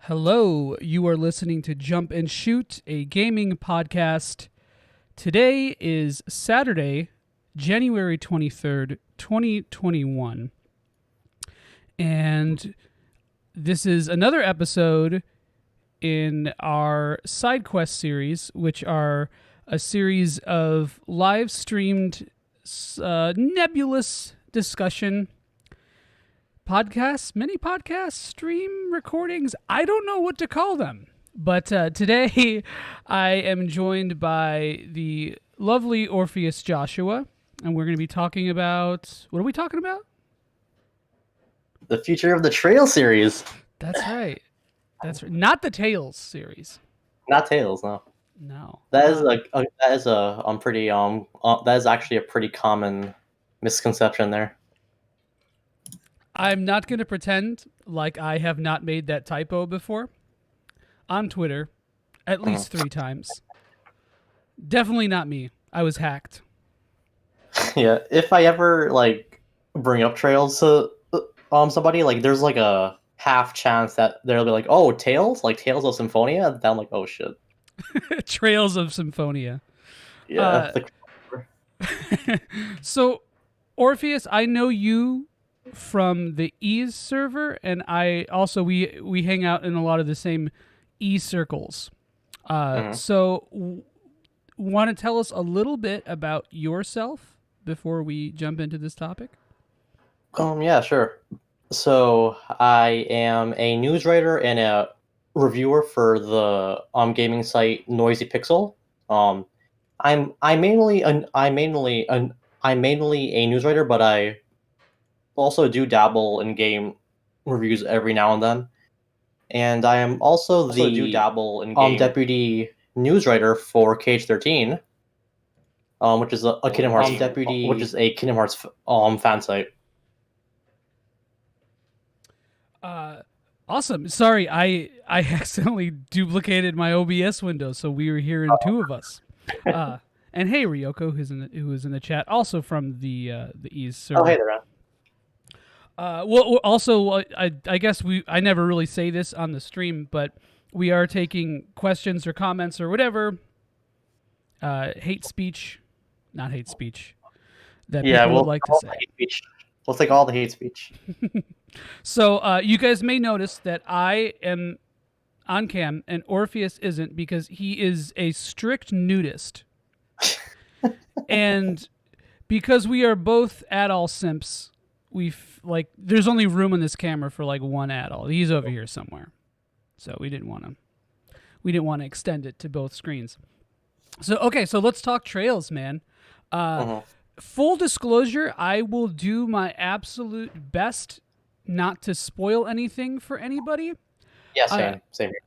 Hello, you are listening to Jump and Shoot, a gaming podcast. Today is Saturday, January 23rd, 2021. And this is another episode in our Sidequest series, which are a series of live-streamed nebulous discussion podcasts, mini podcasts, stream recordings. I don't know what to call them. But today I am joined by the lovely Orpheus Joshua, and we're going to be talking about... What are we talking about? The future of the Trail series. That's right. That's right. Not the Tales series. Not Tales, no. No. That is actually a pretty common misconception there. I'm not going to pretend like I have not made that typo before. On Twitter, at least 3 times. Definitely not me. I was hacked. Yeah, if I ever bring up Trails to somebody, there's a half chance that they'll be like, "Oh, Tales, like Tales of Symphonia." And then I'm like, "Oh shit." Trails of Symphonia. Yeah. So, Orpheus, I know you from the Ease server, and I also we hang out in a lot of the same E circles. So, want to tell us a little bit about yourself before we jump into this topic? Yeah, sure. So I am a news writer and a reviewer for the gaming site Noisy Pixel. I'm mainly a news writer, but I also do dabble in game reviews every now and then. And I am also deputy news writer for KH13, which is a Kingdom Hearts fan site. Awesome. Sorry, I accidentally duplicated my OBS window, so we were hearing 2 of us. And hey, Ryoko, who is in the chat, also from the Ease server. Oh, hey there, man. Well, also, I guess I never really say this on the stream, but we are taking questions or comments or whatever. Hate speech, not hate speech. That people would like to say. We'll take all the hate speech. So you guys may notice that I am on cam and Orpheus isn't because he is a strict nudist. And because we are both adult simps, there's only room on this camera for one adult. He's over here somewhere. So we didn't want to extend it to both screens. So okay, so let's talk Trails, man. Full disclosure, I will do my absolute best not to spoil anything for anybody. Yeah, same here.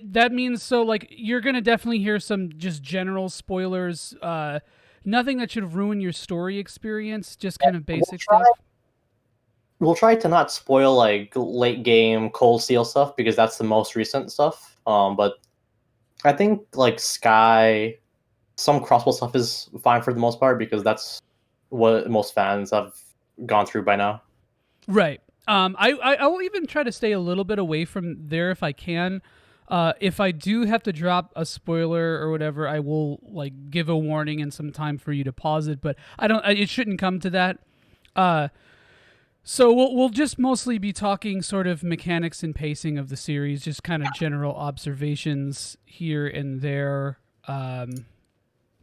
That means you're gonna definitely hear some just general spoilers. Nothing that should ruin your story experience. Just kind of basic stuff. We'll try to not spoil late game Cold Steel stuff because that's the most recent stuff. But I think Sky, some crossbow stuff is fine for the most part because that's what most fans have gone through by now. Right. I will even try to stay a little bit away from there if I can. If I do have to drop a spoiler or whatever, I will give a warning and some time for you to pause it. But it shouldn't come to that. So we'll just mostly be talking sort of mechanics and pacing of the series, just kind of general observations here and there. Kind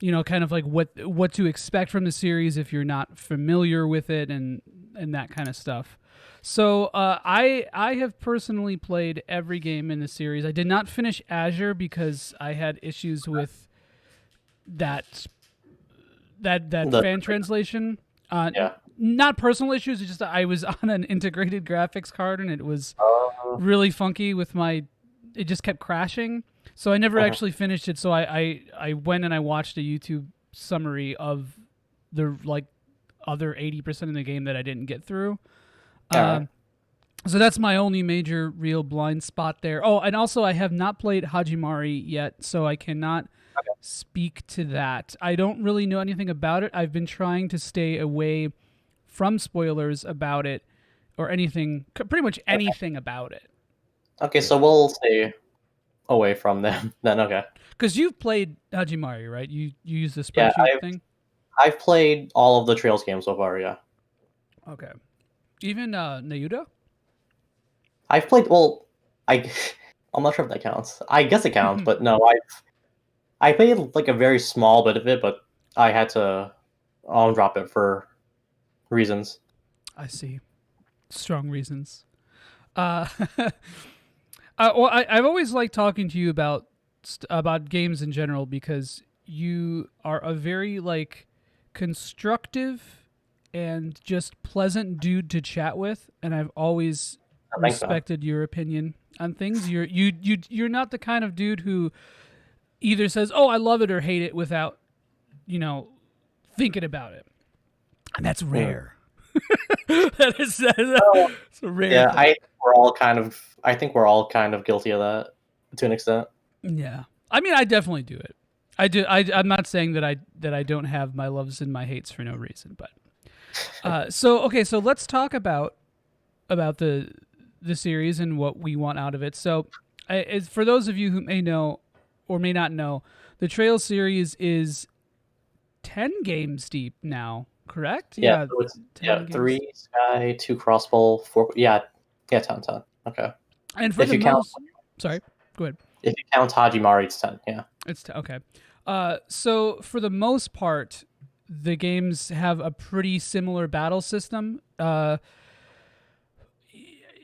of what to expect from the series if you're not familiar with it and that kind of stuff. So I have personally played every game in the series. I did not finish Azure because I had issues with that fan translation. Not personal issues. It's just that I was on an integrated graphics card and it was really funky with it just kept crashing. So I never actually finished it. So I went and I watched a YouTube summary of the other 80% of the game that I didn't get through. So that's my only major real blind spot there. Oh, and also I have not played Hajimari yet, so I cannot speak to that. I don't really know anything about it. I've been trying to stay away from spoilers about it or anything, pretty much anything about it. Okay, so we'll stay away from them then. Okay. Because you've played Hajimari, right? You use the Yeah, spreadsheet thing. I've played all of the Trails games so far. Yeah. Okay. Even Nayuda. I've played. Well, I I'm not sure if that counts. I guess it counts, but no, I played like a very small bit of it, but I had to drop it for reasons. I see. Strong reasons. Uh, well, I've always liked talking to you about games in general because you are a very like constructive and just pleasant dude to chat with, and I've always Thanks, man. respected your opinion on things. You're not the kind of dude who either says, "Oh, I love it" or hate it without, thinking about it, and that's rare. That's a rare. Yeah, thing. I think we're all kind of guilty of that to an extent. Yeah, I mean, I definitely do it. I do. I'm not saying that I don't have my loves and my hates for no reason, but so let's talk about the series and what we want out of it. So, for those of you who may know or may not know, the Trail series is 10 games deep now, correct? Yeah, so it's 3 Sky, 2 Crossbow, 4. Yeah, 10. Okay. And for sorry, go ahead. If you count Hajimari, it's 10. Yeah. It's okay. So for the most part, the games have a pretty similar battle system.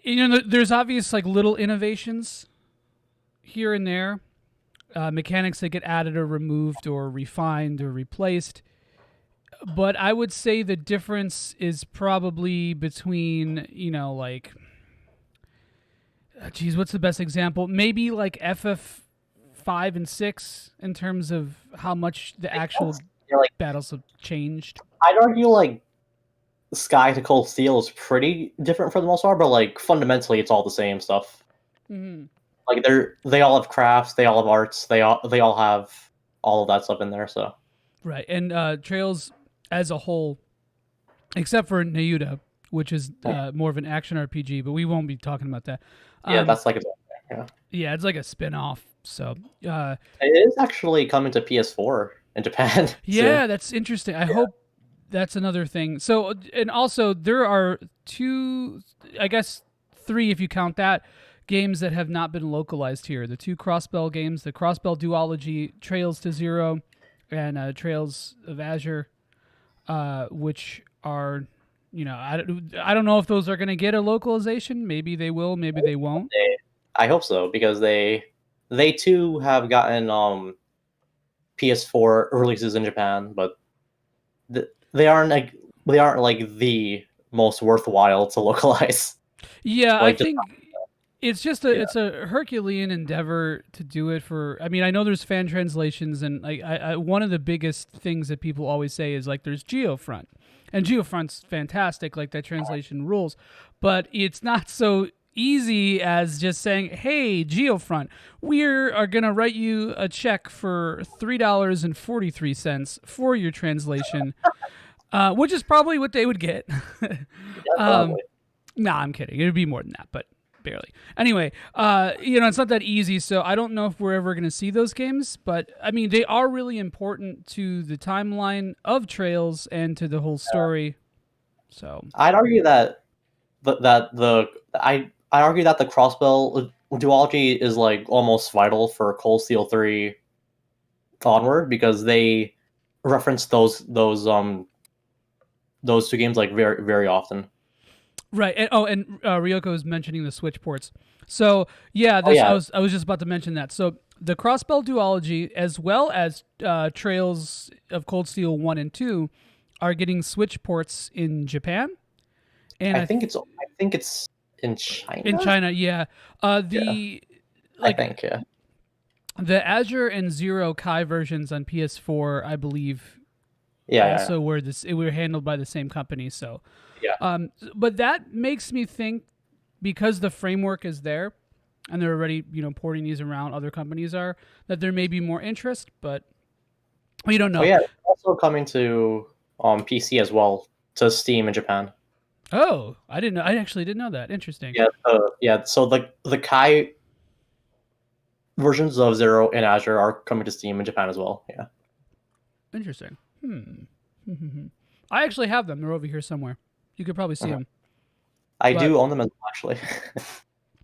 There's obvious like little innovations here and there, mechanics that get added or removed or refined or replaced. But I would say the difference is probably between, like, geez, what's the best example? Maybe like FF5 and 6 in terms of how much the actual battles have changed. I'd argue like Sky to Cold Steel is pretty different for the most part, but like fundamentally it's all the same stuff. Mm-hmm. Like they all have crafts, they all have arts, they all have all of that stuff in there. So right, and Trails as a whole, except for Nayuda, which is more of an action RPG, but we won't be talking about that. Yeah, that's like yeah, it's like a spin-off. So it is actually coming to PS4 in Japan. Yeah, that's interesting. I hope that's another thing. So, and also there are 2, I guess 3 if you count that, games that have not been localized here. The 2 Crossbell games, the Crossbell duology, Trails to Zero, and Trails of Azure, which are, I don't know if those are going to get a localization. Maybe they will, maybe they won't. I hope so, because they too have gotten PS4 releases in Japan, but they aren't like the most worthwhile to localize. Yeah, like, I think it's just it's a Herculean endeavor to do it for. I mean, I know there's fan translations, and like I one of the biggest things that people always say is like there's Geofront, and Geofront's fantastic, like that translation rules, but it's not so easy as just saying, "Hey, Geofront, we are gonna write you a check for $3.43 for your translation," which is probably what they would get. Nah, I'm kidding. It would be more than that, but barely. Anyway, it's not that easy, so I don't know if we're ever going to see those games, but I mean, they are really important to the timeline of Trails and to the whole story. So I'd argue that I'd argue that the Crossbell duology is like almost vital for Cold Steel 3 onward, because they reference those 2 games like very, very often. Right. And Ryoko is mentioning the Switch ports. So yeah, I was just about to mention that. So the Crossbell duology, as well as Trails of Cold Steel 1 and 2, are getting Switch ports in Japan. And I think it's in China. In China, yeah. I think, yeah. The Azure and Zero Kai versions on PS4, I believe, also were handled by the same company. So, but that makes me think, because the framework is there, and they're already porting these around, other companies are, that there may be more interest, but we don't know. Oh yeah, it's also coming to PC as well, to Steam in Japan. Oh, I didn't know. I actually didn't know that. Interesting. Yeah. So the Kai versions of Zero and Azure are coming to Steam in Japan as well. Yeah. Interesting. I actually have them. They're over here somewhere. You could probably see them. I do own them as well, actually.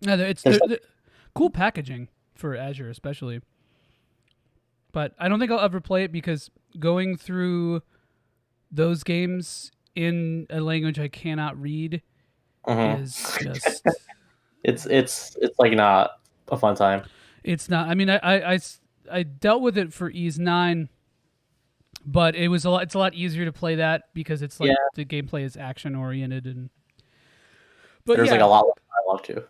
Yeah, they're cool packaging for Azure, especially. But I don't think I'll ever play it because going through those games in a language I cannot read is just it's like not a fun time. It's not. I mean, I dealt with it for Ys 9, but it's a lot easier to play that because it's like the gameplay is action oriented but there's like a lot I love to.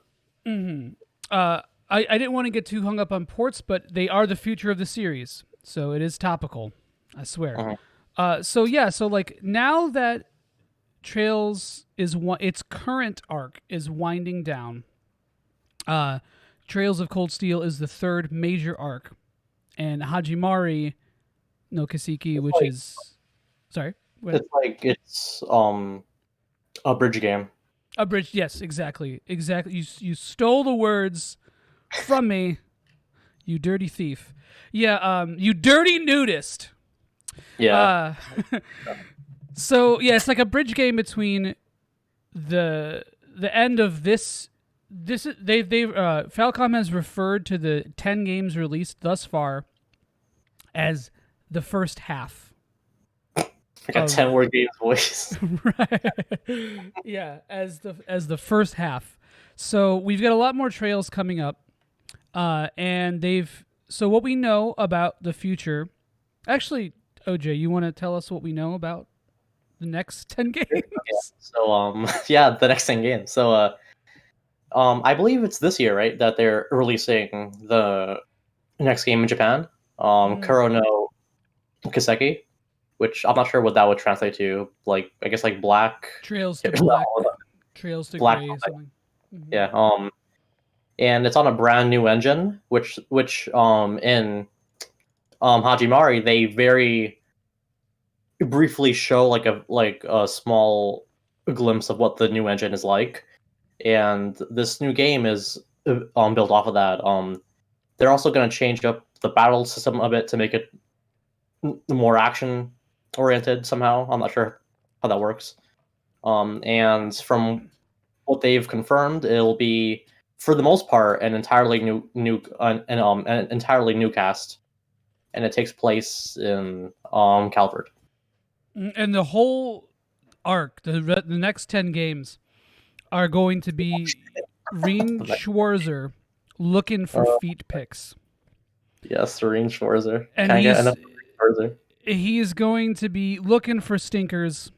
I didn't want to get too hung up on ports, but they are the future of the series, so it is topical. I swear. So like now that Trails its current arc is winding down. Trails of Cold Steel is the third major arc, and Hajimari no Kiseki, which like, is sorry. It's a bridge game. A bridge, yes, exactly. You stole the words from me, you dirty thief. Yeah, you dirty nudist. Yeah. So yeah, it's like a bridge game between the end of this. Falcom has referred to the 10 games released thus far as the first half. Like a 10-word game's voice. Right. Yeah, as the first half. So we've got a lot more trails coming up. And so what we know about the future. Actually, OJ, you want to tell us what we know about the next 10 games? Yeah. So the next 10 games. So I believe it's this year, right, that they're releasing the next game in Japan. Kuro no Kiseki, which I'm not sure what that would translate to. Like, I guess like black trails to black, trails to black, gray, something. Yeah. And it's on a brand new engine, which in Hajimari they very briefly show like a small glimpse of what the new engine is like. And this new game is built off of that. They're also going to change up the battle system a bit to make it more action oriented somehow. I'm not sure how that works. And from what they've confirmed, it'll be for the most part an entirely an entirely new cast, and it takes place in Calvert. And the whole arc, the next 10 games, are going to be Reen Schwarzer looking for feet pics. Yes, Reen Schwarzer. And he's going to be looking for stinkers.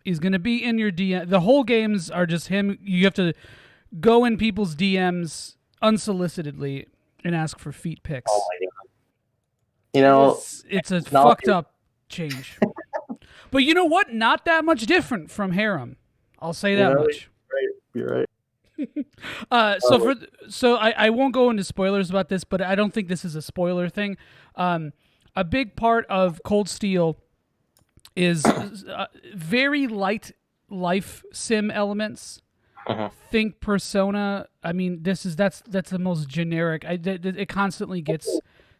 He's going to be in your DM. The whole games are just him. You have to go in people's DMs unsolicitedly and ask for feet pics. Oh my God. You know, it's a fucked up change. But you know what? Not that much different from Harem. I'll say that much. You're right. So I won't go into spoilers about this, but I don't think this is a spoiler thing. A big part of Cold Steel is very light life sim elements. Think Persona. I mean, that's the most generic. It constantly gets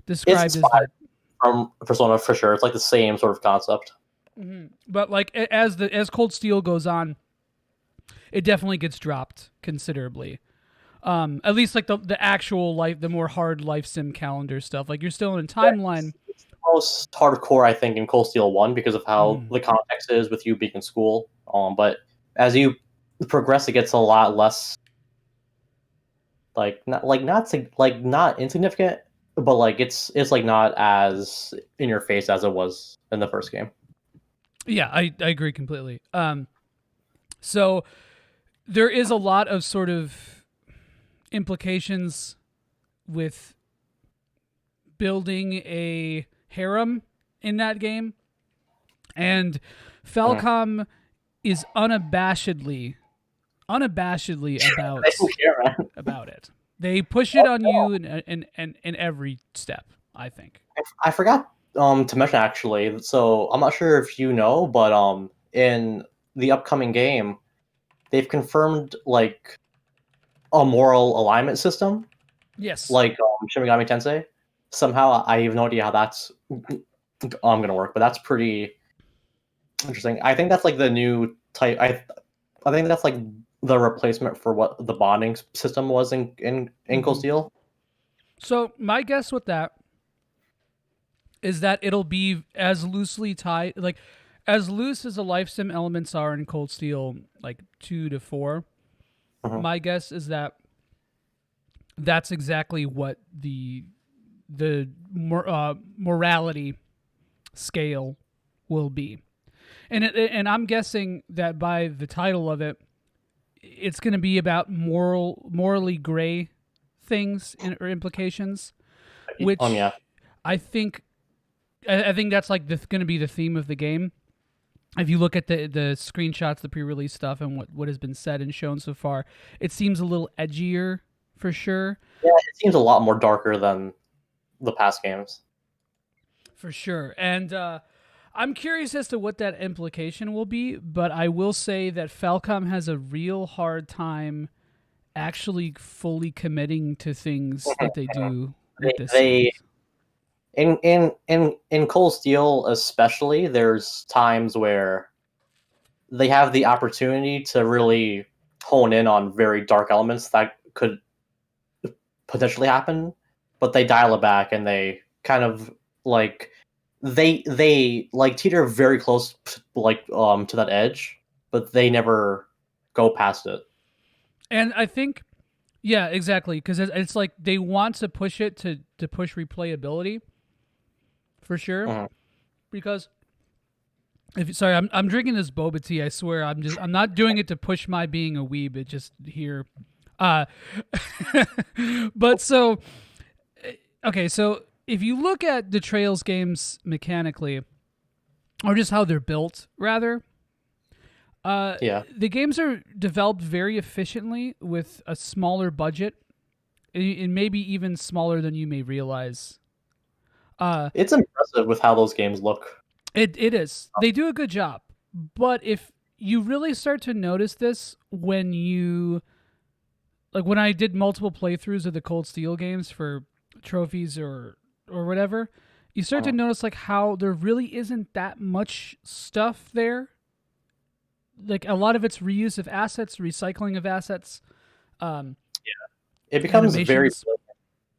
described as that. From Persona for sure. It's like the same sort of concept. But like as Cold Steel goes on, it definitely gets dropped considerably. At least like the actual life, the more hard life sim calendar stuff. Like you're still in a timeline. It's the most hardcore, I think, in Cold Steel 1 because of how the context is with you being in school. But as you progress, it gets a lot less not insignificant, but like it's like not as in your face as it was in the first game. Yeah, I agree completely. So there is a lot of sort of implications with building a harem in that game, and Falcom is unabashedly about it. They push it on you in every step, I think. I forgot to mention actually, so I'm not sure if you know, but in the upcoming game, they've confirmed like a moral alignment system, Yes. like Shin Megami Tensei. Somehow, I have no idea how that's gonna work, but that's pretty interesting. I think that's like the new type. I think that's like the replacement for what the bonding system was in Cold Steel. So my guess with that is that it'll be as loosely tied, like as loose as the life sim elements are in Cold Steel, like 2 to 4. My guess is that that's exactly what the morality scale will be, and I'm guessing that by the title of it, it's going to be about morally gray things or implications, which Yeah. I think that's like going to be the theme of the game. If you look at the screenshots, the pre-release stuff, and what has been said and shown so far, it seems a little edgier for sure. Yeah, it seems a lot more darker than the past games. For sure. And I'm curious as to what that implication will be, but I will say that Falcom has a real hard time actually fully committing to things that they do with this series. In Cold Steel especially, there's times where they have the opportunity to really hone in on very dark elements that could potentially happen, but they dial it back and they kind of like they like teeter very close like to that edge, but they never go past it. And I think, yeah, exactly, because it's like they want to push it to push replayability for sure. Because sorry, I'm drinking this boba tea. I swear, I'm not doing it to push my being a weeb. It just here, but so okay. So if you look at the Trails games mechanically, or just how they're built, rather, the games are developed very efficiently with a smaller budget, and maybe even smaller than you may realize. It's impressive with how those games look. It is. They do a good job. But if you really start to notice this when you like when I did multiple playthroughs of the Cold Steel games for trophies or whatever, you start to notice like how there really isn't that much stuff there. Like a lot of it's reuse of assets, recycling of assets. It becomes very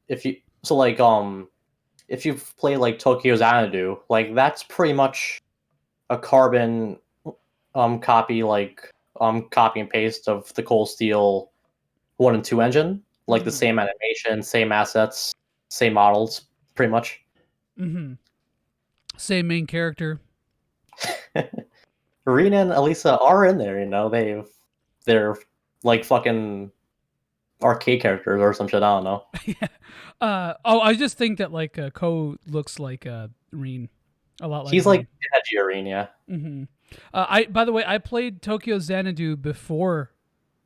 if you if you've played like Tokyo Xanadu, like that's pretty much a carbon copy copy and paste of the Cold Steel 1 and 2 engine. Like the same animation, same assets, same models, pretty much. Same main character. Rena and Elisa are in there, you know. They're like fucking arcade characters or some shit. I don't know. I just think that like Ko looks like Reen, a lot like. He's Reen. like edgy Reen, yeah. By the way, I played Tokyo Xanadu before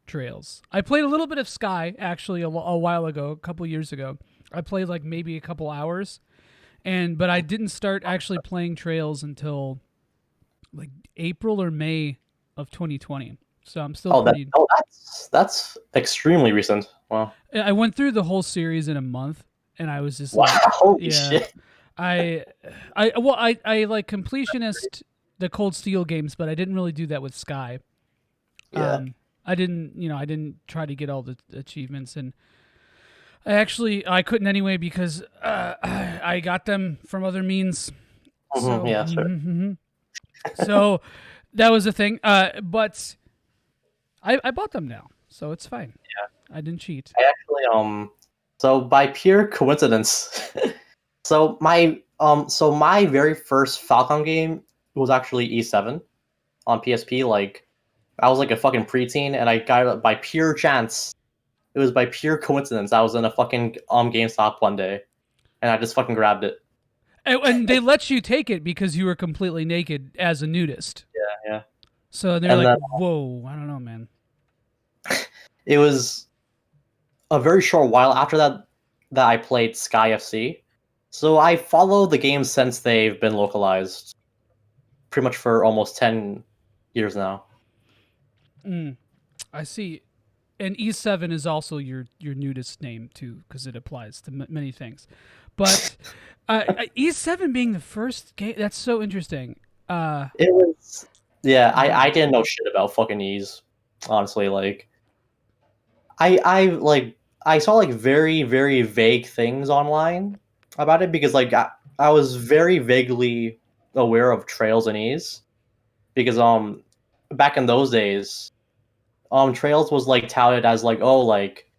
Trails. I played a little bit of Sky actually a while ago, a couple years ago. I played like maybe a couple hours, but I didn't start actually playing Trails until like April or May of 2020. So I'm still pretty. That's extremely recent. Wow. I went through the whole series in a month, and I was just holy shit. I like completionist the Cold Steel games, but I didn't really do that with Sky. Yeah. I didn't try to get all the achievements, and I couldn't anyway because I got them from other means. So, yeah, sure. So that was the thing. But I bought them now, so it's fine. Yeah, I didn't cheat. I actually so by pure coincidence, so my very first Falcom game was actually E7 on PSP. Like I was like a fucking preteen, and I got it by pure chance. It was by pure coincidence. I was in a fucking GameStop one day, and I just fucking grabbed it. And they let you take it because you were completely naked as a nudist. Yeah. So they're like, whoa, I don't know, man. It was a very short while after that I played Sky FC. So I followed the game since they've been localized pretty much for almost 10 years now. I see. And E7 is also your nudist name too, because it applies to many things. But E7 being the first game, that's so interesting. It was, yeah. I didn't know shit about fucking E's, honestly. Like, I saw like very very vague things online about it because like I was very vaguely aware of Trails and E's because back in those days Trails was like touted as like, oh, like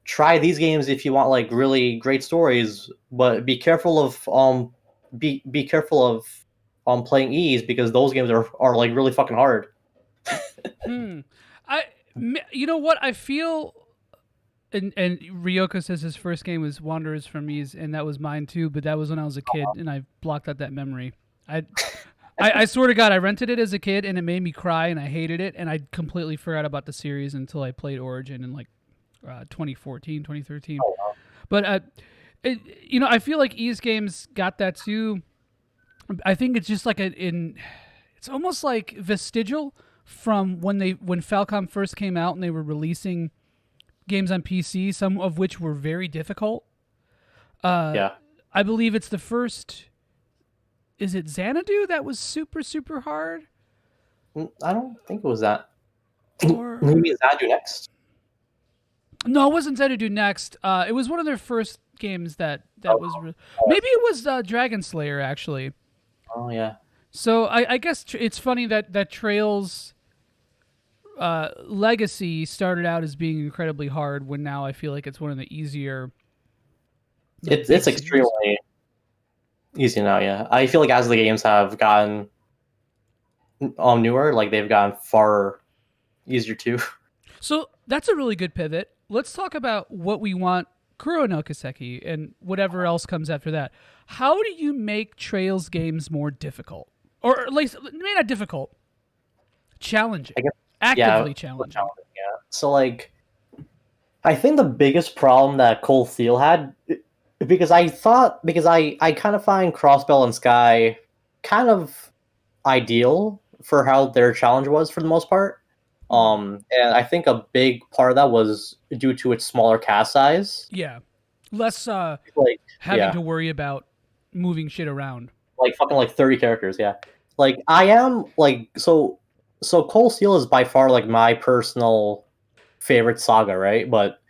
try these games if you want like really great stories, but be careful of be careful of playing E's because those games are like really fucking hard. I, you know what I feel, and Ryoko says his first game was Wanderers from Ease, and that was mine too. But that was when I was a kid, and I blocked out that memory. I swear to God, I rented it as a kid, and it made me cry, and I hated it, and I completely forgot about the series until I played Origin in like 2014, 2013. Oh, wow. But I feel like Ease games got that too. I think it's just like it's almost like vestigial from when Falcom first came out and they were releasing games on PC, some of which were very difficult. Yeah. I believe it's the first. Is it Xanadu that was super super hard? I don't think it was that. Or maybe Xanadu next. No, it wasn't Xanadu next. It was one of their first games that was. Maybe it was Dragon Slayer actually. Oh yeah. So I guess it's funny that Trails Legacy started out as being incredibly hard when now I feel like it's one of the easier. It's extremely easy now. Yeah, I feel like as the games have gotten newer, like they've gotten far easier too. So that's a really good pivot. Let's talk about what we want Kuro no Kiseki and whatever else comes after that. How do you make Trails games more difficult? Or at least, maybe not difficult, challenging. I guess, actively challenging. Yeah. So like, I think the biggest problem that Cold Steel had, because I kind of find Crossbell and Sky kind of ideal for how their challenge was for the most part. And I think a big part of that was due to its smaller cast size. Yeah, less like having to worry about moving shit around. Like fucking like 30 characters, yeah. Like I am like so Cold Steel is by far like my personal favorite saga, right? But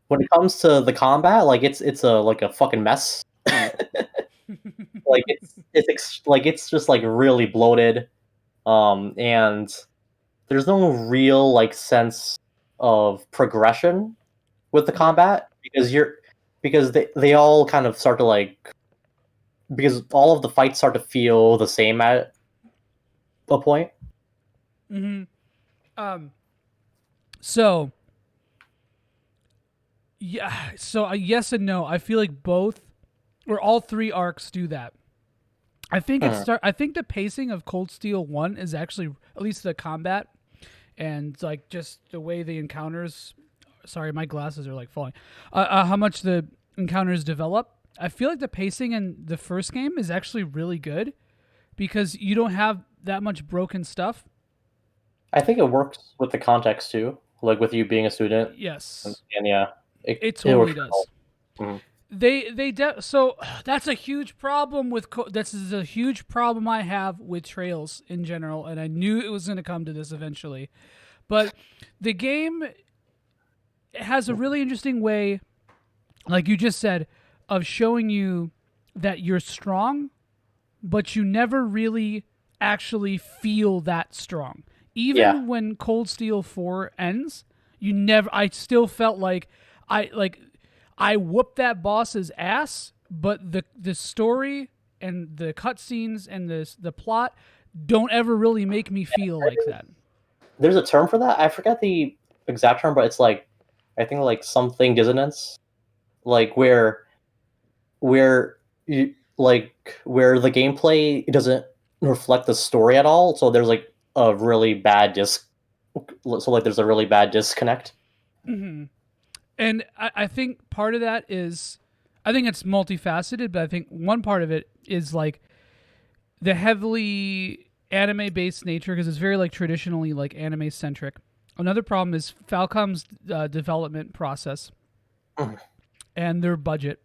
when it comes to the combat, like it's a fucking mess. Like it's just like really bloated, and there's no real like sense of progression with the combat because they all kind of start to like, because all of the fights start to feel the same at a point. So yeah, so yes and no. I feel like both or all three arcs do that. I think I think the pacing of Cold Steel 1 is actually, at least the combat and like just the way the encounters, sorry, my glasses are like falling. How much the encounters develop. I feel like the pacing in the first game is actually really good because you don't have that much broken stuff. I think it works with the context too, like with you being a student. Yes. And yeah, it totally does. Mm-hmm. So that's a huge problem with this is a huge problem I have with Trails in general, and I knew it was going to come to this eventually. But the game has a really interesting way, like you just said, of showing you that you're strong, but you never really actually feel that strong. Even when Cold Steel 4 ends, I still felt like I whooped that boss's ass, but the story and the cutscenes and the plot don't ever really make me feel like that. There's a term for that. I forget the exact term, but it's like, I think like something dissonance, like where the gameplay doesn't reflect the story at all. So there's like a really bad there's a really bad disconnect. Mm-hmm. And I think part of that is, I think it's multifaceted, but I think one part of it is like the heavily anime-based nature, because it's very like traditionally like anime-centric. Another problem is Falcom's development process Mhm. and their budget.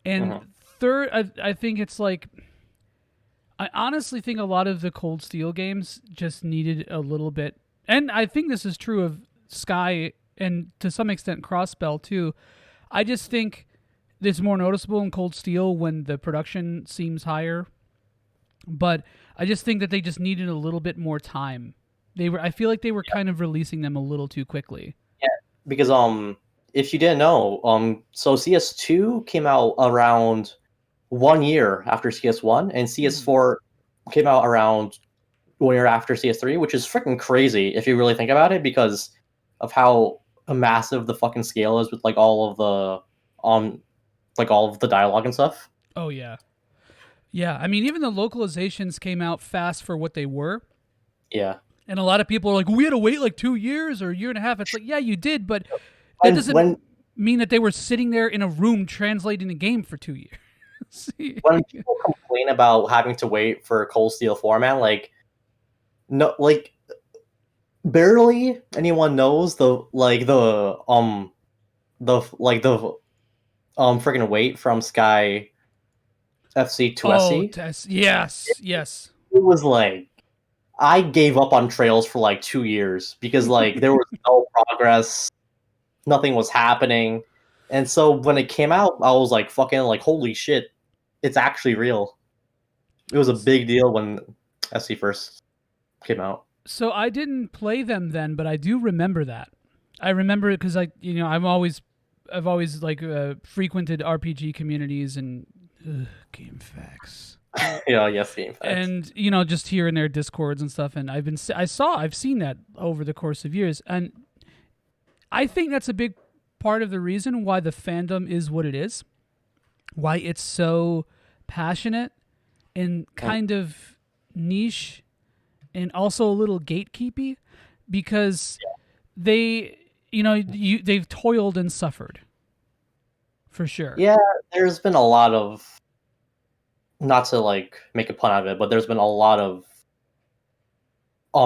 And Mhm. third, I think it's like I honestly think a lot of the Cold Steel games just needed a little bit, and I think this is true of Sky and to some extent Crossbell too. I just think it's more noticeable in Cold Steel when the production seems higher, but I just think that they just needed a little bit more time. I feel like they were kind of releasing them a little too quickly. Yeah, because if you didn't know, so CS2 came out around 1 year after CS1, and CS4 came out around 1 year after CS3, which is freaking crazy if you really think about it, because of how massive the fucking scale is with like all of the all of the dialogue and stuff. Oh yeah. Yeah, I mean even the localizations came out fast for what they were. Yeah. And a lot of people are like, we had to wait like 2 years or a year and a half. It's like, yeah, you did, but that And doesn't mean that they were sitting there in a room translating a game for 2 years. when people complain about having to wait for Cold Steel format, like no, like barely anyone knows the freaking wait from Sky FC to Oh, SC. yes, yes. It was like I gave up on Trails for like 2 years because like there was no progress, nothing was happening, and so when it came out, I was like fucking like holy shit, it's actually real. It was a big deal when SC first came out. So I didn't play them then, but I do remember that. I remember it because I've always like frequented RPG communities and game facts. Yeah, yes, game facts. And just here and there discords and stuff, and I've seen that over the course of years, and I think that's a big part of the reason why the fandom is what it is, why it's so passionate and kind of niche and also a little gatekeepy, because they've toiled and suffered for sure. Yeah, there's been a lot of, not to like make a pun out of it, but there's been a lot of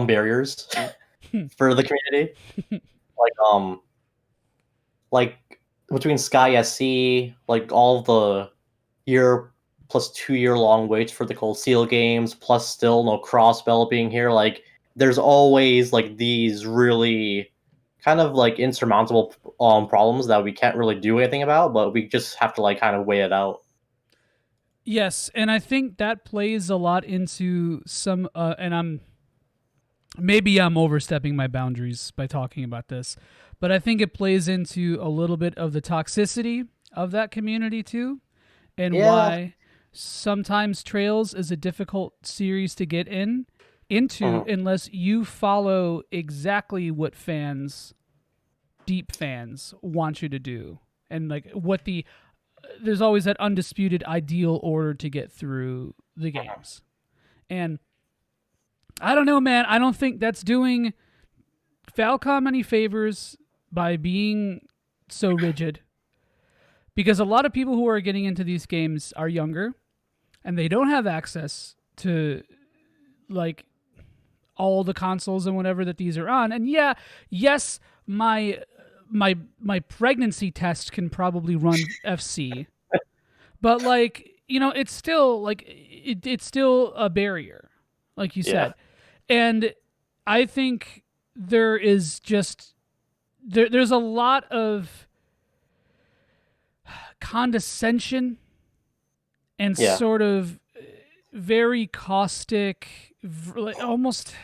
barriers for the community. Like between Sky SC, like all the year plus 2 year long waits for the Cold Steel games, plus still no Crossbell being here. Like there's always like these really kind of like insurmountable problems that we can't really do anything about, but we just have to like kind of weigh it out. Yes, and I think that plays a lot into some and I'm overstepping my boundaries by talking about this, but I think it plays into a little bit of the toxicity of that community too, and why sometimes Trails is a difficult series to get into unless you follow exactly what deep fans want you to do, and like there's always that undisputed ideal order to get through the games. And I don't know, man. I don't think that's doing Falcom any favors by being so rigid, because a lot of people who are getting into these games are younger and they don't have access to like all the consoles and whatever that these are on. And yes, my pregnancy test can probably run FC, but like it's still like it's still a barrier, like you said. And I think there is just there's a lot of condescension and sort of very caustic, almost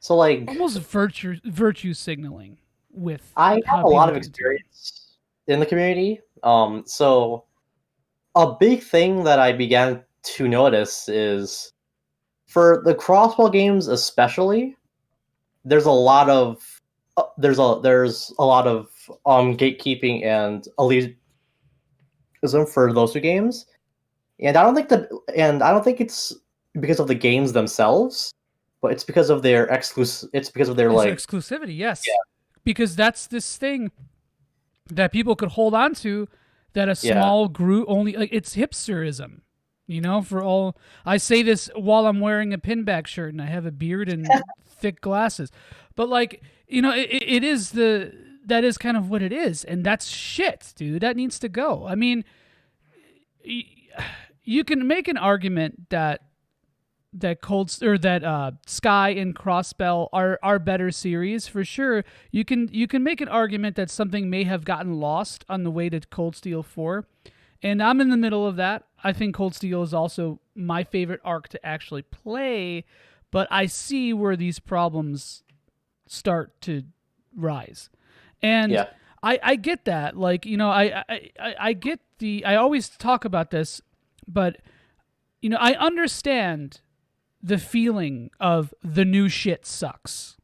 virtue signaling with. I have a lot of experience in the community. So a big thing that I began to notice is for the crossball games, especially, there's a lot of gatekeeping and elitism for those two games, and I don't think it's because of the games themselves, but it's because of their exclusivity. Yes, because that's this thing that people could hold on to, that a small group only, like, it's hipsterism. For all, I say this while I'm wearing a pinback shirt and I have a beard and thick glasses, But like, it is that is kind of what it is, and that's shit, dude. That needs to go. I mean, you can make an argument that Sky and Crossbell are better series for sure. You can make an argument that something may have gotten lost on the way to Cold Steel 4, and I'm in the middle of that. I think Cold Steel is also my favorite arc to actually play, but I see where these problems start to rise, and I get that. Like, I get I always talk about this, but I understand the feeling of the new shit sucks,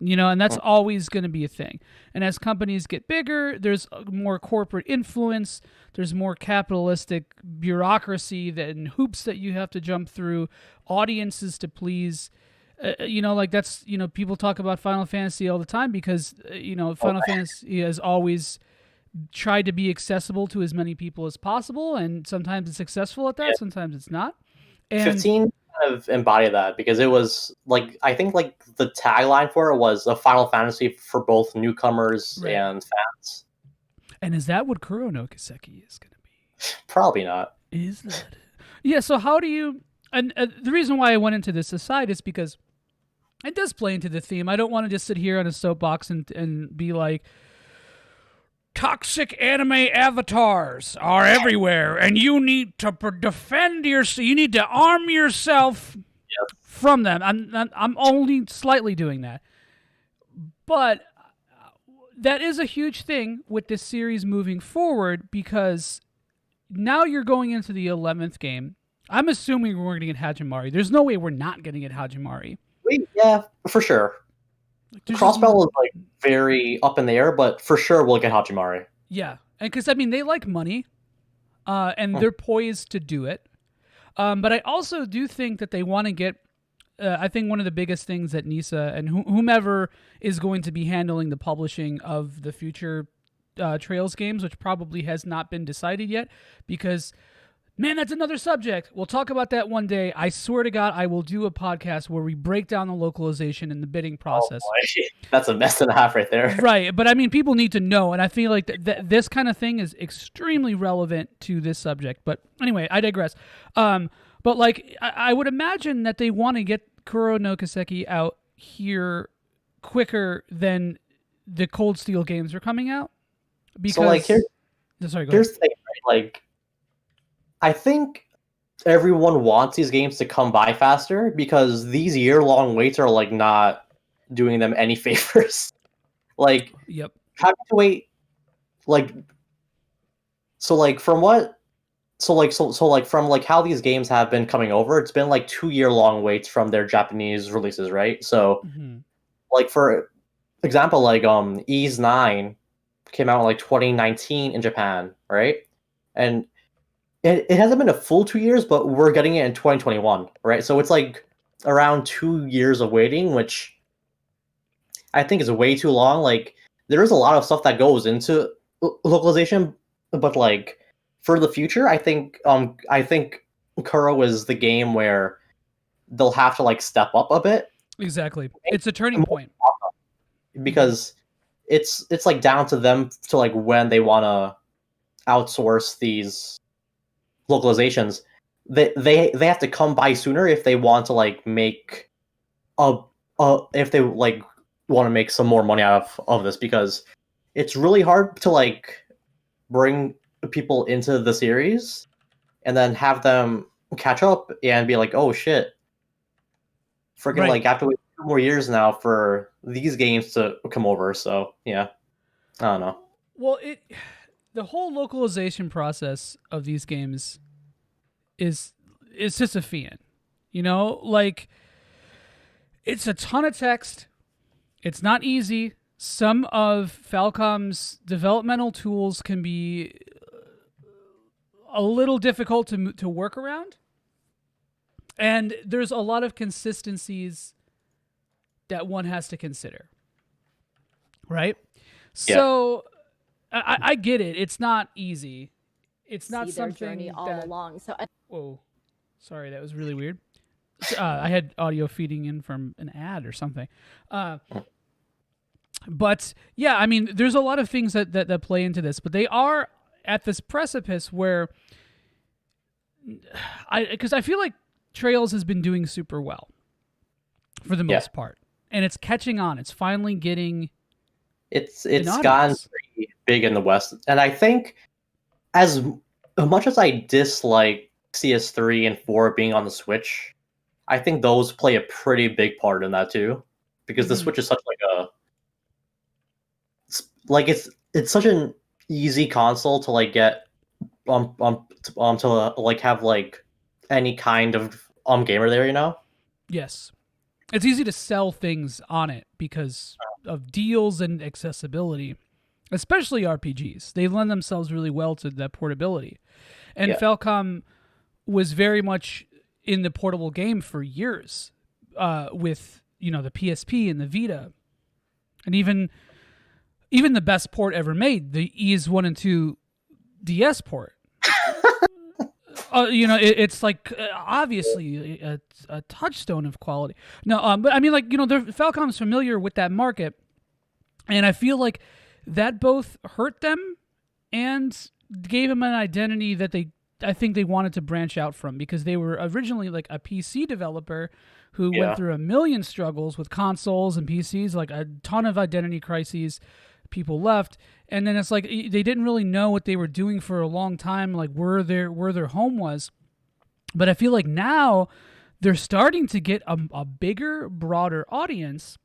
and that's always going to be a thing. And as companies get bigger, there's more corporate influence, there's more capitalistic bureaucracy and hoops that you have to jump through, audiences to please. Like that's, people talk about Final Fantasy all the time because, Final Fantasy has always tried to be accessible to as many people as possible, and sometimes it's successful at that, sometimes it's not. And 15 kind of embodied that because it was like, I think like the tagline for it was a Final Fantasy for both newcomers and fans. And is that what Kuro no Kiseki is going to be? Probably not. Is that? Yeah. So how do you? And the reason why I went into this aside is because it does play into the theme. I don't want to just sit here on a soapbox and be like, toxic anime avatars are everywhere, and you need to defend yourself. You need to arm yourself from them. I'm only slightly doing that, but that is a huge thing with this series moving forward because now you're going into the 11th game. I'm assuming we're going to get Hajimari. There's no way we're not going to get Hajimari. Yeah, for sure. Crossbell is like very up in the air, but for sure we'll get Hajimari. Yeah, and because they like money, and they're poised to do it. But I also do think that they want to get. I think one of the biggest things that Nisa and whomever is going to be handling the publishing of the future Trails games, which probably has not been decided yet, because. Man, that's another subject. We'll talk about that one day. I swear to God, I will do a podcast where we break down the localization and the bidding process. Oh boy. That's a mess and a half right there. Right, but I mean, people need to know, and I feel like this kind of thing is extremely relevant to this subject. But anyway, I digress. But like, I would imagine that they want to get Kuro no Kiseki out here quicker than the Cold Steel games are coming out. Because, so like, here's the thing, right? Like, I think everyone wants these games to come by faster because these year-long waits are like not doing them any favors. Like, having to wait, like, from how these games have been coming over, it's been like 2-year-long waits from their Japanese releases, right? So, like for example, like Ys 9 came out in like 2019 in Japan, right? And it hasn't been a full 2 years, but we're getting it in 2021, right? So it's like around 2 years of waiting, which I think is way too long. Like, there is a lot of stuff that goes into localization, but like for the future, I think Kuro is the game where they'll have to like step up a bit. Exactly, it's a turning point because it's like down to them to like when they want to outsource these localizations. They have to come by sooner if they want to like make if they like want to make some more money out of this, because it's really hard to like bring people into the series and then have them catch up and be like, oh shit, freaking like I have to wait 2 more years now for these games to come over. So yeah, I don't know. Well, the whole localization process of these games is Sisyphean, like it's a ton of text. It's not easy. Some of Falcom's developmental tools can be a little difficult to work around, and there's a lot of consistencies that one has to consider, right? Yeah. So I get it. It's not easy. It's not something all along. So whoa, sorry, that was really weird. I had audio feeding in from an ad or something. But yeah, I mean, there's a lot of things that play into this, but they are at this precipice where because I feel like Trails has been doing super well for the Yeah, most part, and it's catching on. It's finally getting an it's gone audience. pretty big in the West, and I think as much as I dislike CS3 and 4 being on the Switch, I think those play a pretty big part in that too, because the Hmm. Switch is such like a it's such an easy console to like get to like have like any kind of gamer there, you know? Yes, it's easy to sell things on it because of deals and accessibility, especially RPGs. They lend themselves really well to that portability. And Yeah. Falcom was very much in the portable game for years, with the PSP and the Vita, and even the best port ever made, the ES1 and 2 DS port. It's like obviously a touchstone of quality. No, but I mean, like Falcom's familiar with that market, and I feel like that both hurt them and gave them an identity that I think they wanted to branch out from, because they were originally like a PC developer who went Yeah. through a million struggles with consoles and PCs, like a ton of identity crises. People left, and then it's like they didn't really know what they were doing for a long time, like where their home was. But I feel like now they're starting to get a bigger, broader audience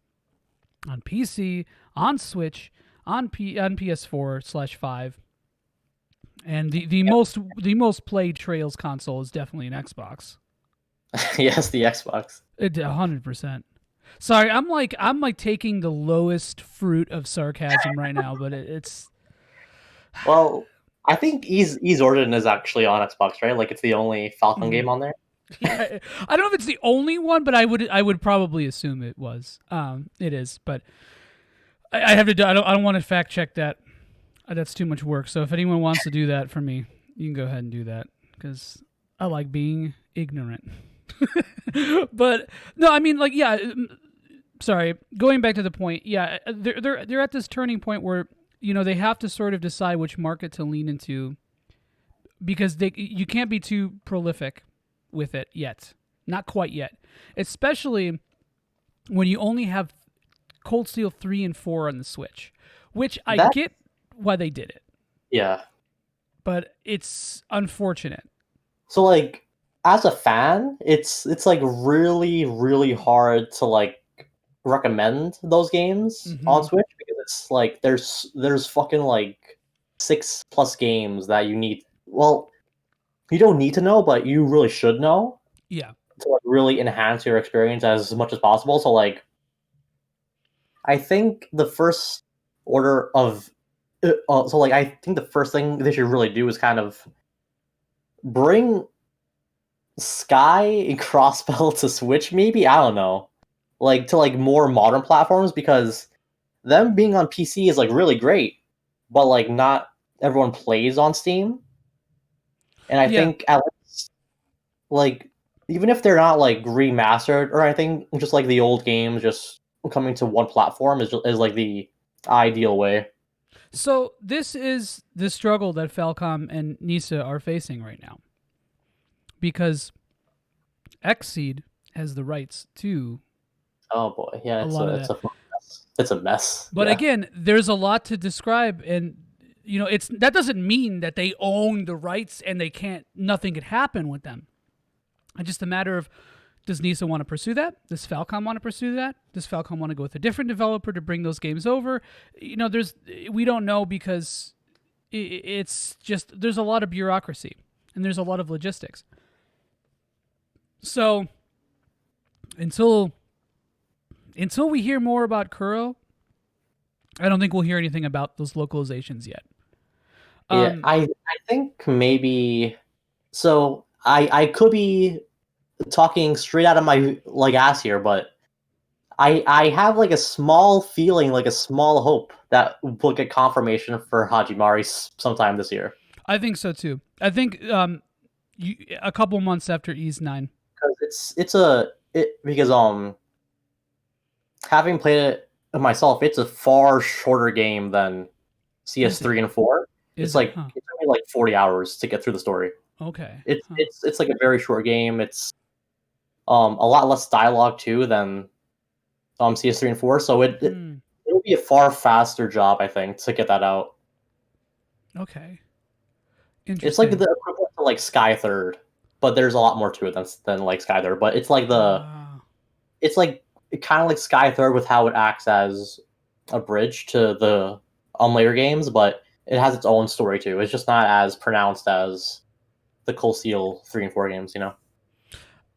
on PC, on Switch, on PS4/5, and the most played Trails console is definitely an Xbox. Yes, the Xbox. 100%. Sorry, I'm like taking the lowest fruit of sarcasm right now, but it's Well, I think Ease Origin is actually on Xbox, right? Like it's the only Falcon Mhm. game on there. Yeah, I don't know if it's the only one, but I would probably assume it was. It is, but I have to do. I don't want to fact check that. That's too much work. So if anyone wants to do that for me, you can go ahead and do that, because I like being ignorant. But no, I mean, like, yeah. Sorry, going back to the point. Yeah, they're at this turning point where they have to sort of decide which market to lean into, because you can't be too prolific with it yet, not quite yet, especially when you only have Cold Steel 3 and 4 on the Switch, which I That get why they did it, yeah. but it's unfortunate. So like as a fan, it's like really really hard to like recommend those games on Hmm. Switch because it's like there's fucking like 6+ games that you need. Well, you don't need to know, but you really should know Yeah. to like really enhance your experience as much as possible. So like I think the first order of so like I think the first thing they should really do is kind of bring Sky and Crossbell to Switch, maybe? I don't know. Like to like more modern platforms, because them being on PC is like really great, but like not everyone plays on Steam. And I Yeah. think at least like even if they're not like remastered or anything, just like the old games just coming to one platform is like the ideal way. So this is the struggle that Falcom and Nisa are facing right now, because Xseed has the rights to Oh boy, yeah, a lot of it's that. a mess. It's a mess. But Yeah, again, there's a lot to describe, and it's that doesn't mean that they own the rights and they can't nothing could happen with them. It's just a matter of, does Nisa want to pursue that? Does Falcom want to pursue that? Does Falcom want to go with a different developer to bring those games over? We don't know, because it's just there's a lot of bureaucracy and there's a lot of logistics. So until we hear more about Kuro, I don't think we'll hear anything about those localizations yet. yeah. I think maybe so. I could be talking straight out of my like ass here, but I have like a small feeling, like a small hope that we'll get confirmation for Hajimari sometime this year. I think so too. I think a couple months after Ease 9. Because because having played it myself, it's a far shorter game than Is it? CS3 and 4. Is It's it? like Huh. it's only like 40 hours to get through the story. Okay. It's Huh. it's it's like a very short game. It's a lot less dialogue too than CS3 and 4. So Hmm. it'll be a far faster job, I think, to get that out. Okay. It's like the Interesting. equivalent to like Sky Third, but there's a lot more to it than like Sky Third. But Ah. it's like kind of like Sky Third with how it acts as a bridge to the later games, but it has its own story too. It's just not as pronounced as the Cold Steel 3 and 4 games, you know.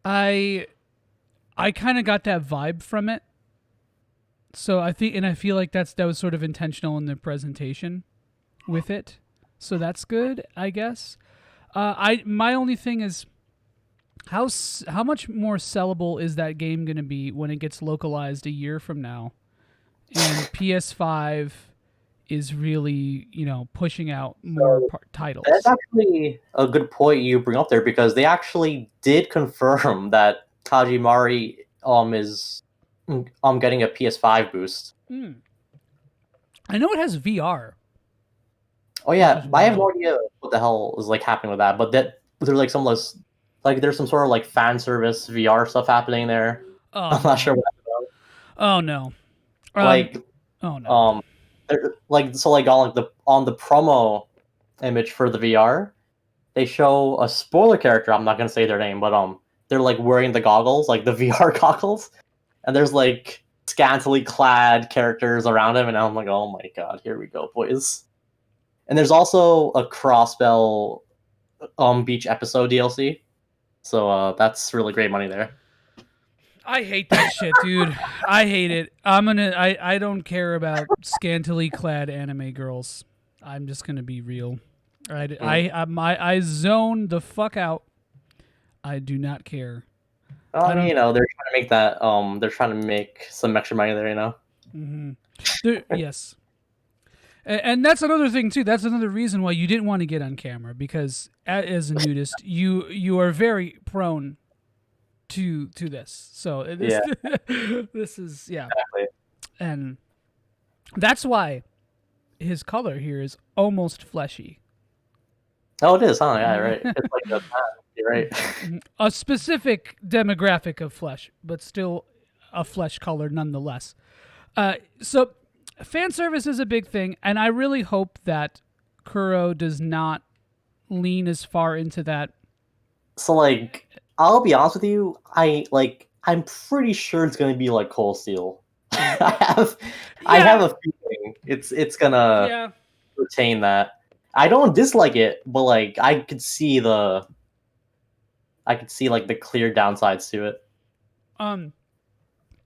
I I kind of got that vibe from it. So I think, and I feel like that was sort of intentional in the presentation with it. So that's good, I guess. I my only thing is how much more sellable is that game going to be when it gets localized a year from now, and PS5 is really pushing out more So that's titles. actually a good point you bring up there because they actually did confirm that Hajimari is getting a PS5 boost. Hmm. I know it has VR, Oh which yeah, is I have no wild. idea what the hell is like happening with that, but that there's like some less like there's some sort of like fan service VR stuff happening there. Oh I'm not no. sure what that's about. Oh no. Um. Like Oh no. um like so like on the promo image for the VR, they show a spoiler character. I'm not gonna say their name, but they're like wearing the goggles, like the VR goggles, and there's like scantily clad characters around him, and I'm like, oh my god, here we go, boys. And there's also a Crossbell Beach episode DLC, so that's really great money there. I hate that shit, dude. I hate it. I don't care about scantily clad anime girls. I'm just gonna be real. Mm. I zone the fuck out. I do not care. Well, I I mean, don't. they're trying to make that they're trying to make some extra money there, you know. Mm-hmm. Yes, and that's another thing too. That's another reason why you didn't want to get on camera because as a nudist, you are very prone to this. So this Yeah, this is yeah, exactly. and that's why his color here is almost fleshy. Oh, it is, huh? Yeah, right. It's like a you're right. A specific demographic of flesh, but still a flesh color nonetheless. So fan service is a big thing, and I really hope that Kuro does not lean as far into that. So like, I'll be honest with you. I'm pretty sure it's gonna be like Cold Steel. I have Yeah, a feeling it's gonna yeah. retain that. I don't dislike it, but like I could see like the clear downsides to it. Um,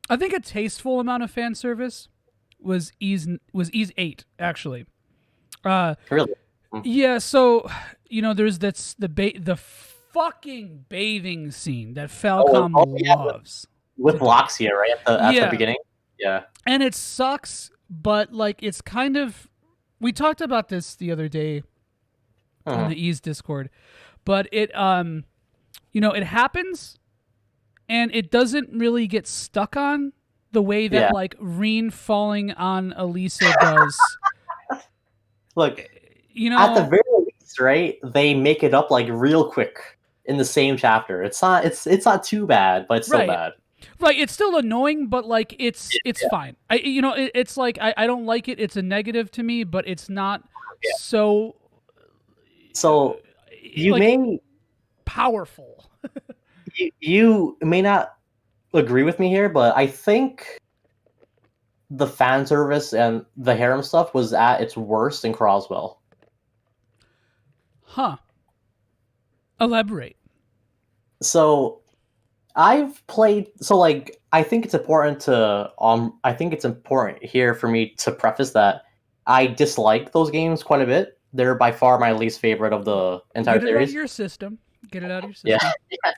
I think a tasteful amount of fan service was Ease 8 actually. Uh, Really. Mm. yeah. So there's the fucking bathing scene that Falcom Yeah, loves with to do. Loxia, right at the Yeah, beginning. Yeah. and it sucks, but like it's kind of we talked about this the other day on Mhm. the Ease Discord, but it happens and it doesn't really get stuck on the way that Yeah. like Reen falling on Elisa does. Look, You at the know, very least, right? They make it up like real quick in the same chapter. It's not too bad, but it's still right. bad. Right, it's still annoying, but like it's Yeah. fine. It's like I don't like it. It's a negative to me, but it's not Yeah. so So you like may powerful. you may not agree with me here, but I think the fan service and the harem stuff was at its worst in Croswell. Huh. Elaborate. So I've played so like I think it's important here for me to preface that I dislike those games quite a bit. They're by far my least favorite of the entire Get it out of series. your system. Get it out of your Yeah. system. Yeah.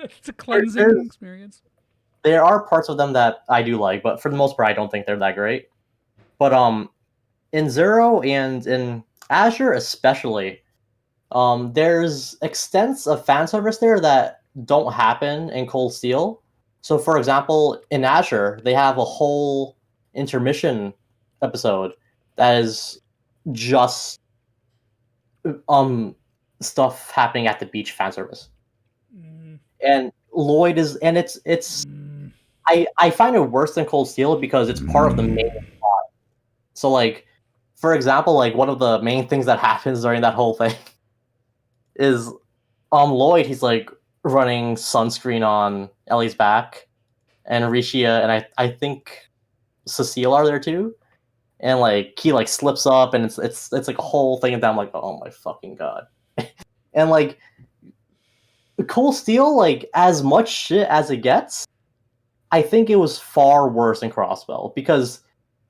It's a There, cleansing there's experience. there are parts of them that I do like, but for the most part I don't think they're that great. But in Zero and in Azure especially, there's extents of fan service there that don't happen in Cold Steel. So, for example, in Azure, they have a whole intermission episode that is just stuff happening at the beach fan service. And Lloyd is, and it's I find it worse than Cold Steel because it's part of the main plot. So like, for example, like one of the main things that happens during that whole thing is Lloyd, he's like running sunscreen on Ellie's back, and Risha and I think Cecile are there too. And like he like slips up and it's like a whole thing, and I'm like, oh my fucking god. And like Cold Steel, like as much shit as it gets, I think it was far worse than Crossbell because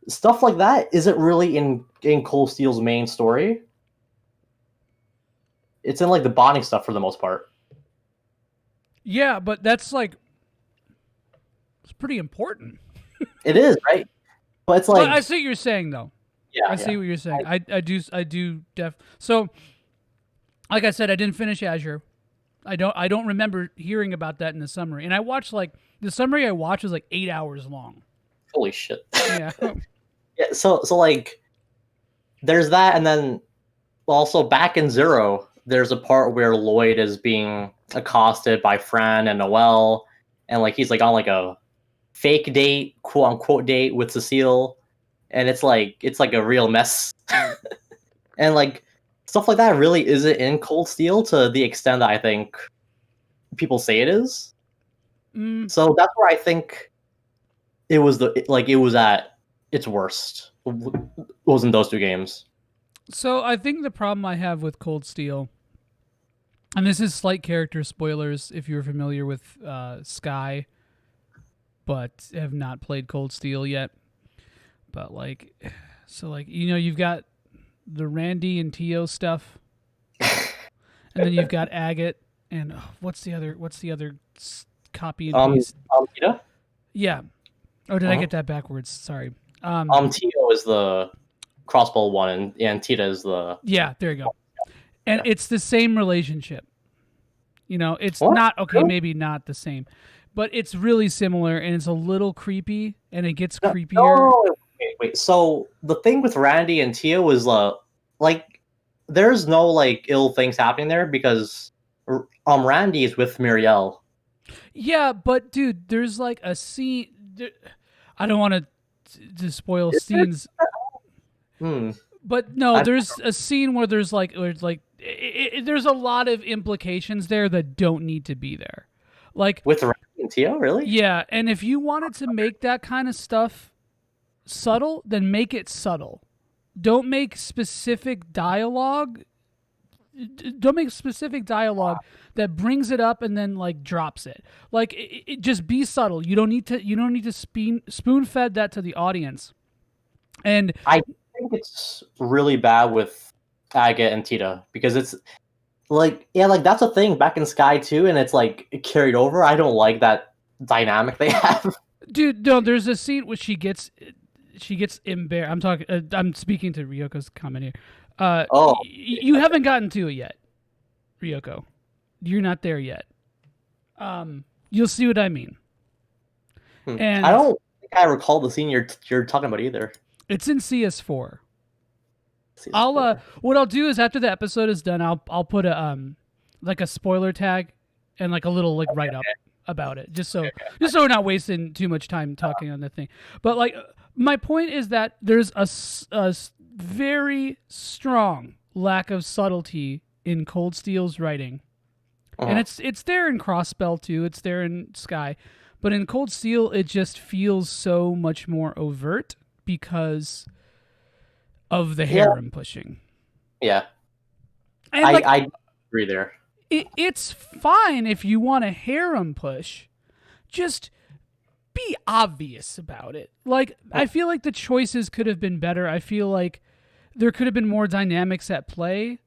stuff like that isn't really in Cold Steel's main story. It's in like the bonding stuff for the most part. Yeah, but that's like it's pretty important. It is, right? But it's like I see what you're saying though. Yeah, I see what you're saying. I do so like I said, I didn't finish Azure. I don't remember hearing about that in the summary. And I watched like the summary I watched was like 8 hours long. Holy shit. Yeah. Yeah, so like there's that, and then also back in Zero, there's a part where Lloyd is being accosted by Fran and Noelle, and like he's like on like a fake date, quote unquote date with Cecile, and it's like a real mess. And like stuff like that really isn't in Cold Steel to the extent that I think people say it is. So that's where I think it was at its worst. It was in those two games. So I think the problem I have with Cold Steel, and this is slight character spoilers if you're familiar with Sky, but have not played Cold Steel yet. But like, so like, you know, you've got the Randy and Tio stuff, and then you've got Agate, and what's the other copy and paste? Tita? Yeah. Oh, did I get that backwards? Sorry. Tio is the crossbow one, and Tita is the... Yeah, there you go. And it's the same relationship. You know, it's What? not, okay, maybe not the same, but it's really similar, and it's a little creepy, and it gets creepier. No, wait. So the thing with Randy and Tio is, like, there's no, like, ill things happening there because Randy is with Muriel. Yeah, but, dude, there's, like, a scene... I don't want to spoil scenes. But no, there's a scene where there's like there's a lot of implications there that don't need to be there. Like with Randy and Tio, really? Yeah, and if you wanted to make that kind of stuff subtle, then make it subtle. Don't make specific dialogue. Don't make specific dialogue that brings it up and then like drops it. Like it just be subtle. You don't need to spoon fed that to the audience. And I think it's really bad with Agate and Tita because it's like, yeah, like that's a thing back in Sky too, and it's like carried over. I don't like that dynamic they have. Dude, no, there's a scene where she gets embarrassed. I'm speaking to Ryoko's comment here. You haven't gotten to it yet, Ryoko. You're not there yet. You'll see what I mean. And I don't think I recall the scene you're talking about either. It's in CS4. What I'll do is after the episode is done, I'll put a like a spoiler tag and like a little like write up about it, just so we're not wasting too much time talking on the thing. But like my point is that there's a very strong lack of subtlety in Cold Steel's writing, and it's there in Crossbell too. It's there in Sky, but in Cold Steel it just feels so much more overt because of the harem pushing. Yeah. And I agree there. It's fine if you want a harem push. Just be obvious about it. Like, I feel like the choices could have been better. I feel like there could have been more dynamics at play.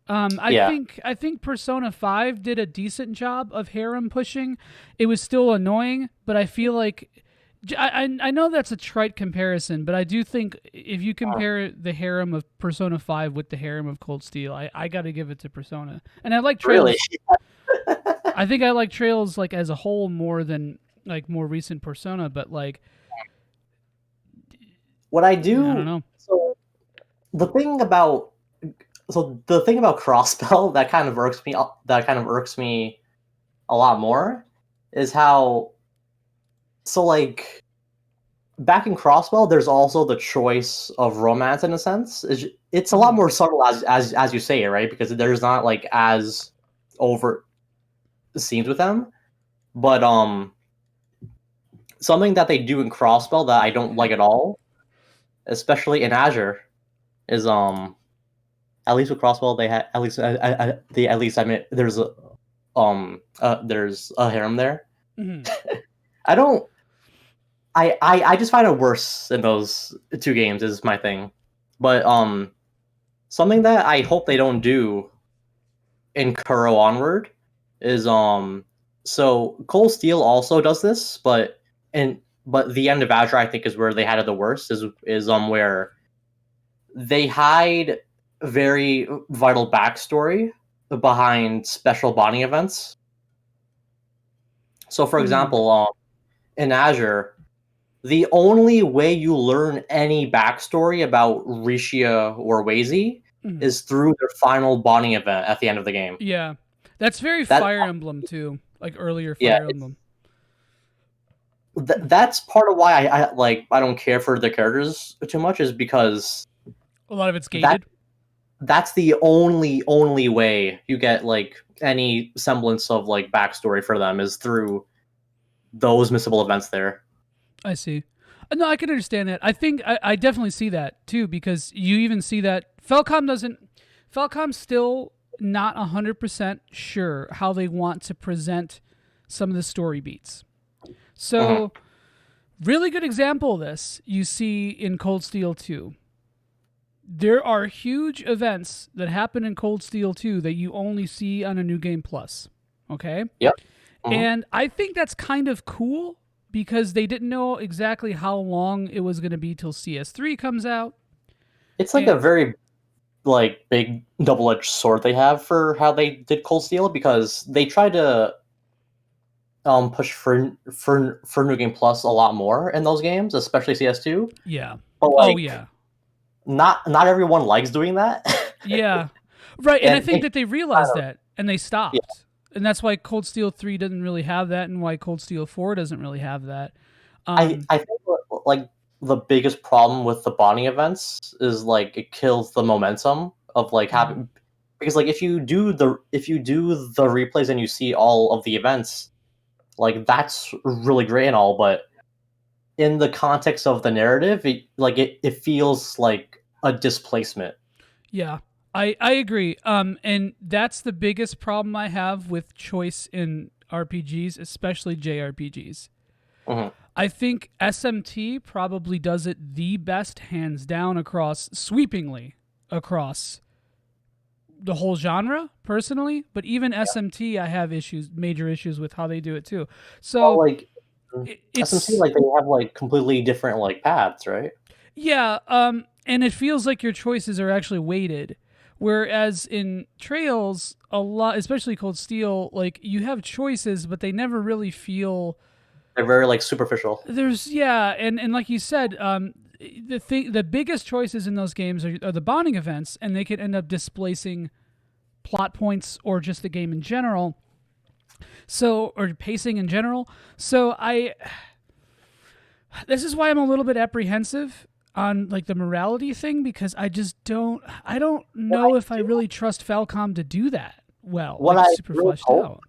I think Persona 5 did a decent job of harem pushing. It was still annoying, but I feel like I know that's a trite comparison, but I do think if you compare the harem of Persona 5 with the harem of Cold Steel, I got to give it to Persona. And I like Trails. Really? I think I like Trails like as a whole more than like more recent Persona, but like what I I don't do. know. So the thing about crossspell that kind of irks me. That kind of irks me a lot more is how. So like back in crossspell, there's also the choice of romance in a sense. It's a lot more subtle as you say it, right? Because there's not like as overt scenes with them. But something that they do in crossspell that I don't like at all, especially in Azure, is at least with crossspell they had at least at least I mean there's a harem there. Mm-hmm. I don't. I just find it worse in those two games is my thing, but something that I hope they don't do in Kuro onward is so Cold Steel also does this, but the end of Azure I think is where they had it the worst is where they hide very vital backstory behind special bonding events. So for example, in Azure, the only way you learn any backstory about Rishia or Wazy is through their final bonding event at the end of the game. Yeah, that's very Fire Emblem too, like earlier Fire Emblem. That's part of why I don't care for the characters too much is because a lot of it's gated. That's the only way you get like any semblance of like backstory for them is through those missable events there. I see. No, I can understand that. I think I definitely see that too because you even see that Falcom's still not 100% sure how they want to present some of the story beats. So, really good example of this you see in Cold Steel 2. There are huge events that happen in Cold Steel 2 that you only see on a New Game Plus. Okay? Yep. And I think that's kind of cool because they didn't know exactly how long it was going to be till CS3 comes out. It's like a very like big double-edged sword they have for how they did Cold Steel because they tried to push for New Game Plus a lot more in those games, especially CS2. Yeah. But like, oh yeah. Not everyone likes doing that. Yeah. Right, and I think that they realized that and they stopped. Yeah. And that's why Cold Steel 3 doesn't really have that and why Cold Steel 4 doesn't really have that. I think like the biggest problem with the bonding events is like it kills the momentum of like having because like if you do the replays and you see all of the events, like that's really great and all, but in the context of the narrative, it feels like a displacement. Yeah, I agree. And that's the biggest problem I have with choice in RPGs, especially JRPGs. I think SMT probably does it the best, hands down, sweepingly across the whole genre, personally. But even SMT, I have major issues with how they do it too. So it's SMT, like they have like completely different like paths, right? Yeah, and it feels like your choices are actually weighted. Whereas in Trails, a lot, especially Cold Steel, like you have choices, but they never really feel. They're very like superficial. And like you said, the biggest choices in those games are the bonding events, and they could end up displacing plot points or just the game in general. So, or pacing in general. So this is why I'm a little bit apprehensive on like the morality thing because I don't know if I really trust Falcom to do that well. What like, I super really fleshed out.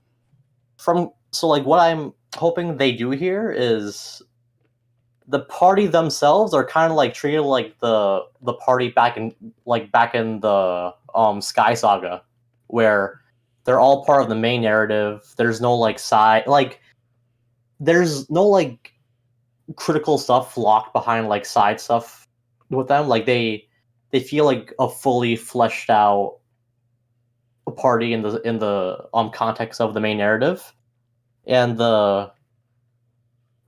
What I'm hoping they do here is the party themselves are kind of like treated like the party back in the Sky Saga, where they're all part of the main narrative. There's no like side there's no like critical stuff locked behind like side stuff with them. Like they feel like a fully fleshed out party in the context of the main narrative, and the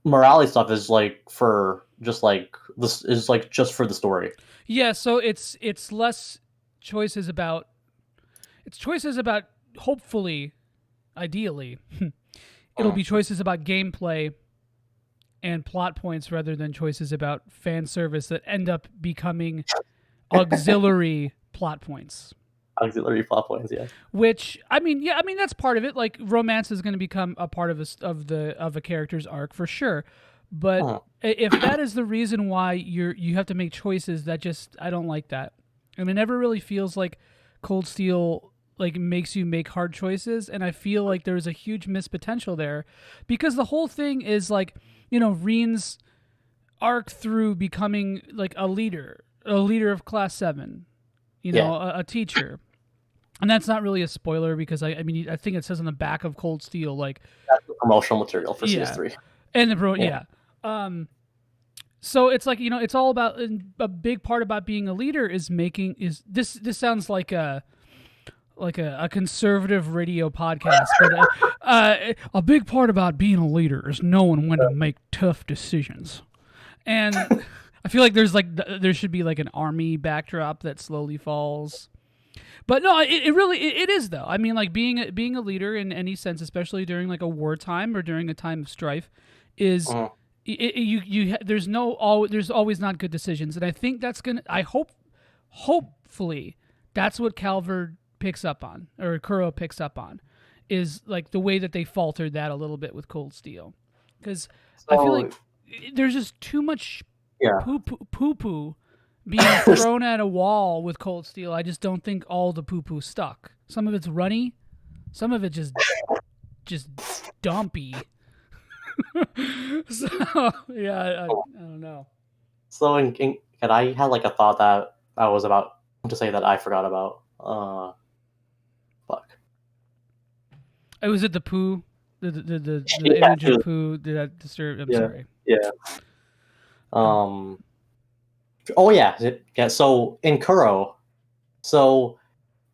morality stuff is like for just like this is like just for the story. Yeah, so it's less choices about hopefully, ideally, it'll be choices about gameplay and plot points rather than choices about fan service that end up becoming auxiliary plot points. Auxiliary plot points, yeah. Which I mean, that's part of it. Like romance is going to become a part of a character's arc for sure. But if that is the reason why you have to make choices, that just I don't like that. And it never really feels like Cold Steel like makes you make hard choices, and I feel like there's a huge missed potential there because the whole thing is like, Reen's arc through becoming like a leader of class 7, a teacher. And that's not really a spoiler because I think it says on the back of Cold Steel like that's the promotional material for CS3. And the so it's like, it's all about a big part about being a leader is this sounds like a conservative radio podcast, but a big part about being a leader is knowing when to make tough decisions. And I feel like there should be like an army backdrop that slowly falls. But no, it really is though. I mean, like being a leader in any sense, especially during like a wartime or during a time of strife, is there's always not good decisions, and I think hopefully that's what Calvert picks up on, or Kuro picks up on, is like the way that they faltered that a little bit with Cold Steel, because I feel like there's just too much poo being thrown at a wall with Cold Steel. I just don't think all the poo stuck. Some of it's runny, some of it just dumpy. So I don't know. So and I had like a thought that I was about to say that I forgot about. Fuck. Was it the poo? The image of poo? Did that disturb? I'm sorry. Yeah. Oh yeah. So in Kuro, so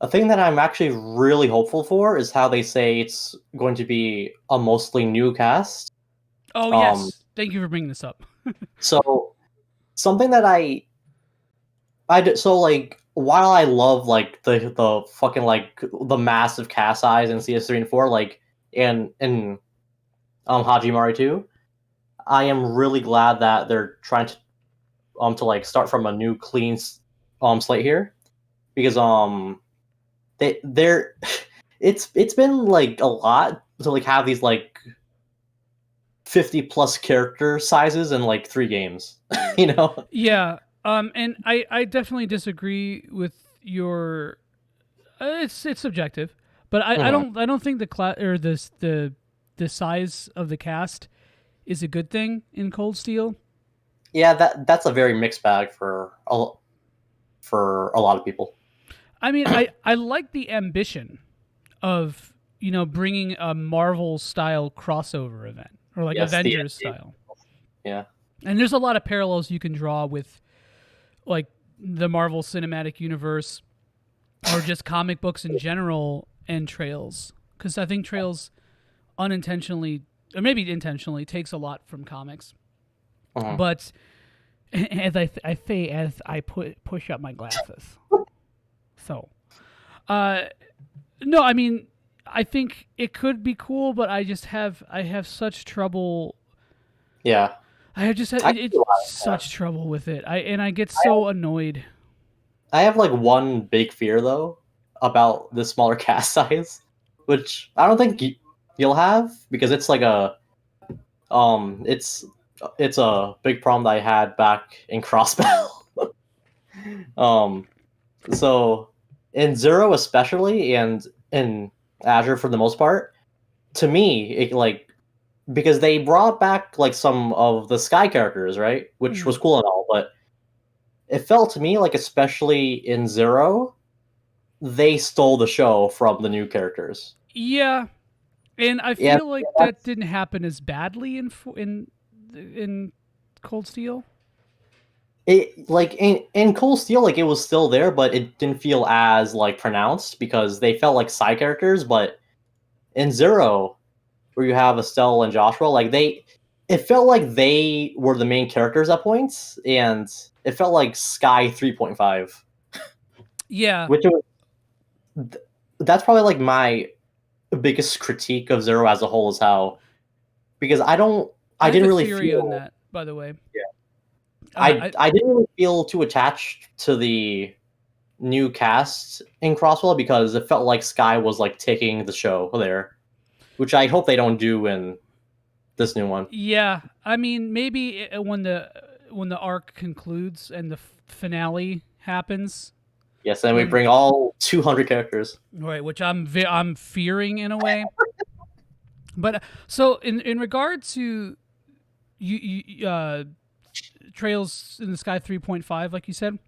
a thing that I'm actually really hopeful for is how they say it's going to be a mostly new cast. Oh yes, thank you for bringing this up. So something that I so like while I love like the fucking like the massive cast size in CS3 and 4, like in Hajimari 2, I am really glad that they're trying to like start from a new clean slate here, because they're it's been like a lot to like have these like 50 plus character sizes in like 3 games. Yeah. And I definitely disagree with your. It's subjective, but I don't think the size of the cast is a good thing in Cold Steel. Yeah, that's a very mixed bag for a lot of people. I mean, I like the ambition of bringing a Marvel style crossover event, or like Avengers style. Yeah. And there's a lot of parallels you can draw with like the Marvel Cinematic Universe or just comic books in general and Trails. Because I think Trails unintentionally, or maybe intentionally, takes a lot from comics. But as I say as I push up my glasses. So, no, I mean, I think it could be cool, but I have such trouble. Yeah. I have just had such trouble with it. I get so annoyed. I have like one big fear though about the smaller cast size, which I don't think you'll have, because it's like it's a big problem that I had back in Crossbell. So in Zero especially, and in Azure for the most part, to me it like, because they brought back like some of the Sky characters, right? Which was cool and all, but it felt to me like, especially in Zero, they stole the show from the new characters. Yeah, and I feel like that didn't happen as badly in Cold Steel. It like in Cold Steel, like it was still there, but it didn't feel as like pronounced because they felt like side characters. But in Zero, where you have Estelle and Joshua, like it felt like they were the main characters at points, and it felt like Sky 3.5. Yeah, which was, that's probably like my biggest critique of Zero as a whole, is how, because I don't I didn't have a really theory on feel. that, by the way. Yeah. I I didn't really feel too attached to the new cast in Crosswell because it felt like Sky was like taking the show there, which I hope they don't do in this new one. Yeah, I mean, maybe when the arc concludes and the finale happens, Yes, and we then bring all 200 characters. right, which I'm fearing in a way. But so in regard to Trails in the Sky 3.5, like you said,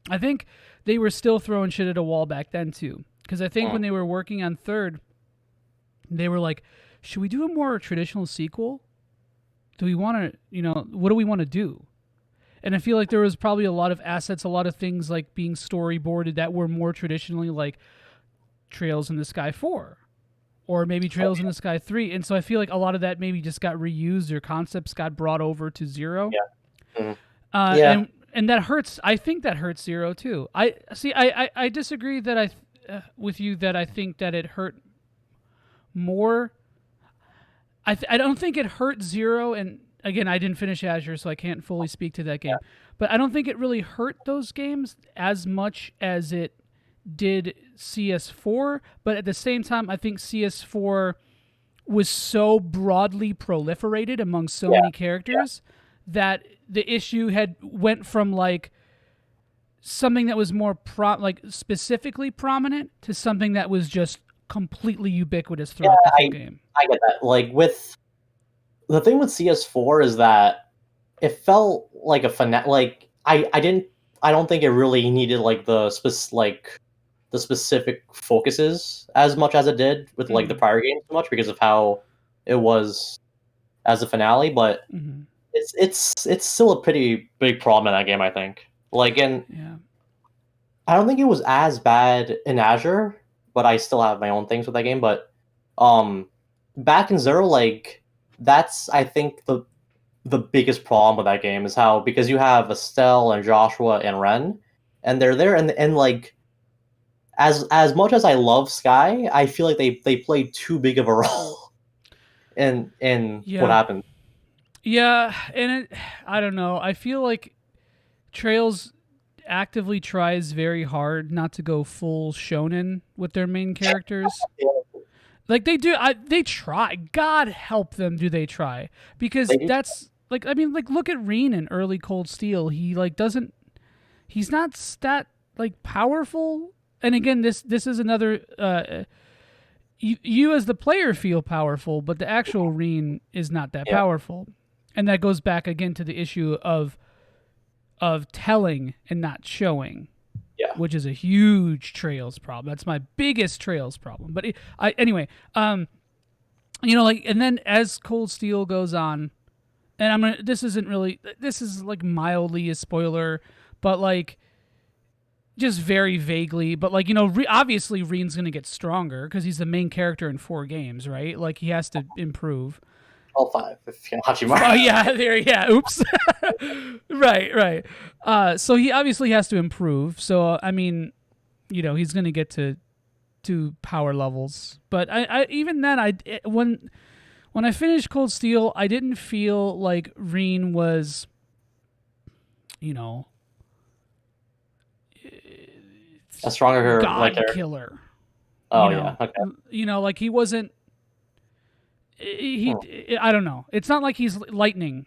I think they were still throwing shit at a wall back then too. Because I think when they were working on third, they were like, should we do a more traditional sequel? Do we want to, what do we want to do? And I feel like there was probably a lot of assets, a lot of things like being storyboarded that were more traditionally like Trails in the Sky 4 or maybe Trails in the Sky 3. And so I feel like a lot of that maybe just got reused or concepts got brought over to Zero. Yeah. Mm-hmm. Yeah. And that hurts. I think that hurts Zero too. I disagree that with you that I think that it hurt more. I don't think it hurt Zero, and again, I didn't finish Azure, so I can't fully speak to that game. Yeah. But I don't think it really hurt those games as much as it did CS4. But at the same time, I think CS4 was so broadly proliferated among so many characters that the issue had went from like something that was more like specifically prominent to something that was just completely ubiquitous throughout the whole game. I get that. Like the thing with CS4 is that it felt like a like I don't think it really needed like the specific focuses as much as it did with like the prior games so much because of how it was as a finale, but it's still a pretty big problem in that game, I think. Like I don't think it was as bad in Azure, but I still have my own things with that game. But back in Zero, like that's I think the biggest problem with that game is how because you have Estelle and Joshua and Ren, and they're there and like as much as I love Sky, I feel like they played too big of a role in what happened. Yeah, and I don't know. I feel like Trails actively tries very hard not to go full shonen with their main characters. Like they do, they try. God help them, do they try? Because that's like, I mean, like look at Reen in early Cold Steel. He like doesn't. He's not that like powerful. And again, this is another. You as the player feel powerful, but the actual Reen is not that powerful, and that goes back again to the issue of telling and not showing. Yeah. Which is a huge Trails problem. That's my biggest Trails problem. But anyway, like, and then as Cold Steel goes on, and this is like mildly a spoiler, but like just very vaguely, but like, obviously Reen's going to get stronger because he's the main character in 4 games, right? Like he has to improve. All 5 if you Hajimari. Oh yeah, oops. right. So he obviously has to improve. So I mean, he's going to get to power levels. But I even then when I finished Cold Steel, I didn't feel like Reen was a stronger god killer. Oh yeah. Okay. Like he wasn't I don't know. It's not like he's lightning.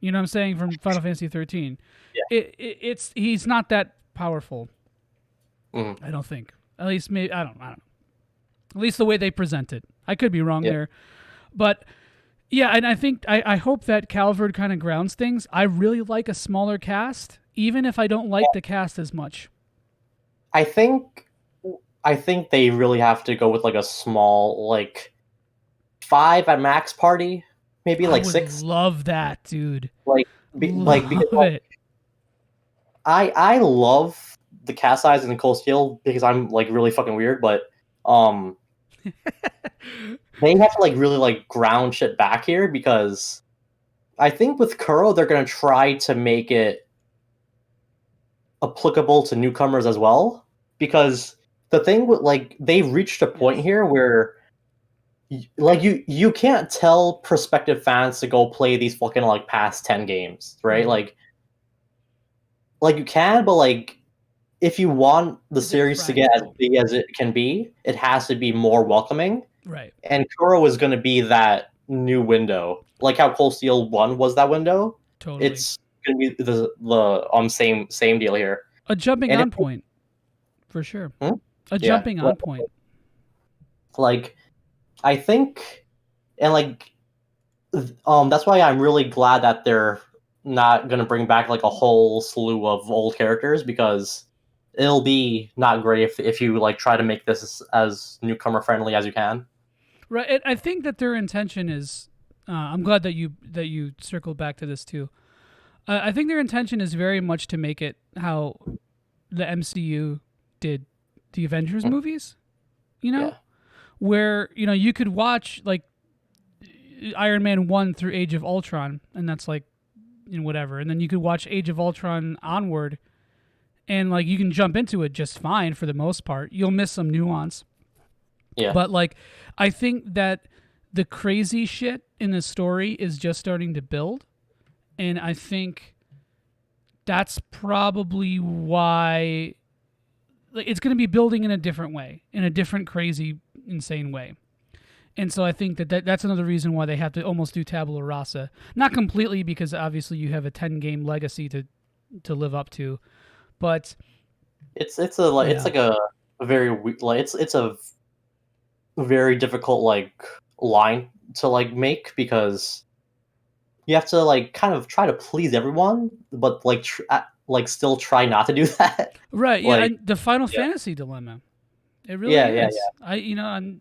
You know what I'm saying, from Final Fantasy 13. Yeah. He's not that powerful. I don't think. At least maybe I don't know. At least the way they present it. I could be wrong there. But yeah, and I think I hope that Calvard kind of grounds things. I really like a smaller cast, even if I don't like the cast as much. I think they really have to go with like a small like 5 at max party, maybe like 6. Love that, dude. Because I love the cast size in Cold Steel because I'm like really fucking weird, but they have to like really like ground shit back here because I think with Kuro they're gonna try to make it applicable to newcomers as well because the thing with like they've reached a point here where like you can't tell prospective fans to go play these fucking like past 10 games, right? Mm-hmm. Like you can, but like if you want the Is it series to get as practical? big as it can be, it has to be more welcoming. Right. And Kuro is going to be that new window, like how Cold Steel 1 was that window. Totally. It's going to be the same deal here. A jumping And on point, for sure. hmm? A Yeah, jumping on point. like I think, and like that's why I'm really glad that they're not going to bring back like a whole slew of old characters, because it'll be not great if you like try to make this as newcomer friendly as you can. Right. I think that their intention is. I'm glad that you circled back to this too. I think their intention is very much to make it how the MCU did the Avengers movies. You know, Yeah. where you could watch like Iron Man 1 through Age of Ultron, and that's like whatever, and then you could watch Age of Ultron onward, and like you can jump into it just fine for the most part. You'll miss some nuance. Yeah. But like I think that the crazy shit in the story is just starting to build, and I think that's probably why like it's going to be building in a different way, in a different crazy insane way. And so I think that's another reason why they have to almost do tabula rasa. Not completely, because obviously you have a 10-game legacy to live up to, but it's like a very like it's a very difficult like line to like make, because you have to like kind of try to please everyone, but like like still try not to do that. right, yeah, Like and the Final Fantasy dilemma. It yeah, really yeah, is. yeah. I'm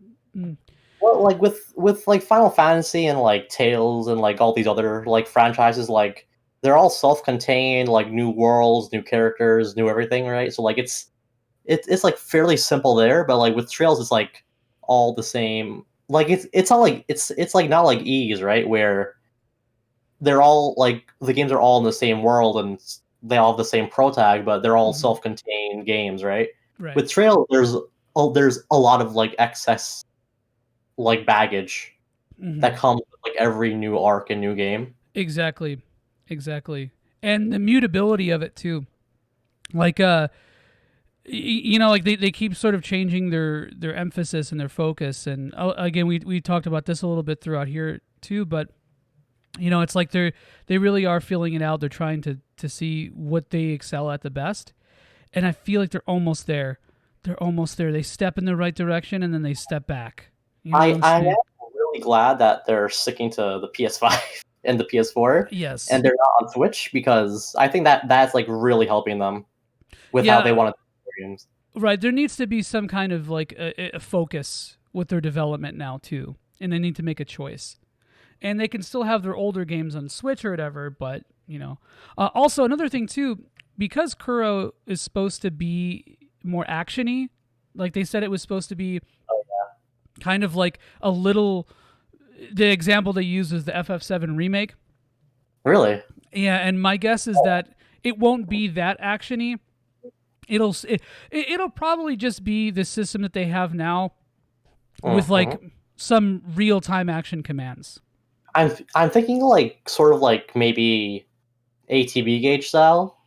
Well, like with like Final Fantasy and like Tales and like all these other like franchises, like they're all self-contained, like new worlds, new characters, new everything, right? So like it's like fairly simple there, but like with Trails, it's like all the same. Like it's not like it's like not like Ease, right? Where they're all like the games are all in the same world and they all have the same pro tag, but they're all self-contained games, right? right. With Trail, there's a lot of like excess like baggage that comes with like every new arc and new game. Exactly, exactly, and the mutability of it too. Like like they keep sort of changing their emphasis and their focus, and again we talked about this a little bit throughout here too, but it's like they really are feeling it out. They're trying to see what they excel at the best, and I feel like they're almost there. They're almost there. They step in the right direction and then they step back. You know what I'm I am saying? really glad that they're sticking to the PS5 and the PS4, Yes. and they're not on Switch, because I think that that's like really helping them with how they Yeah. want to do their games. Right. There needs to be some kind of like a focus with their development now too, and they need to make a choice. And they can still have their older games on Switch or whatever, but also another thing too, because Kuro is supposed to be more actiony, like they said it was supposed to be kind of like a little. The example they used is the FF7 remake. Really? Yeah, and my guess is that it won't be that actiony. It'll probably just be the system that they have now with like some real time action commands. I'm thinking like sort of like maybe ATB gauge style,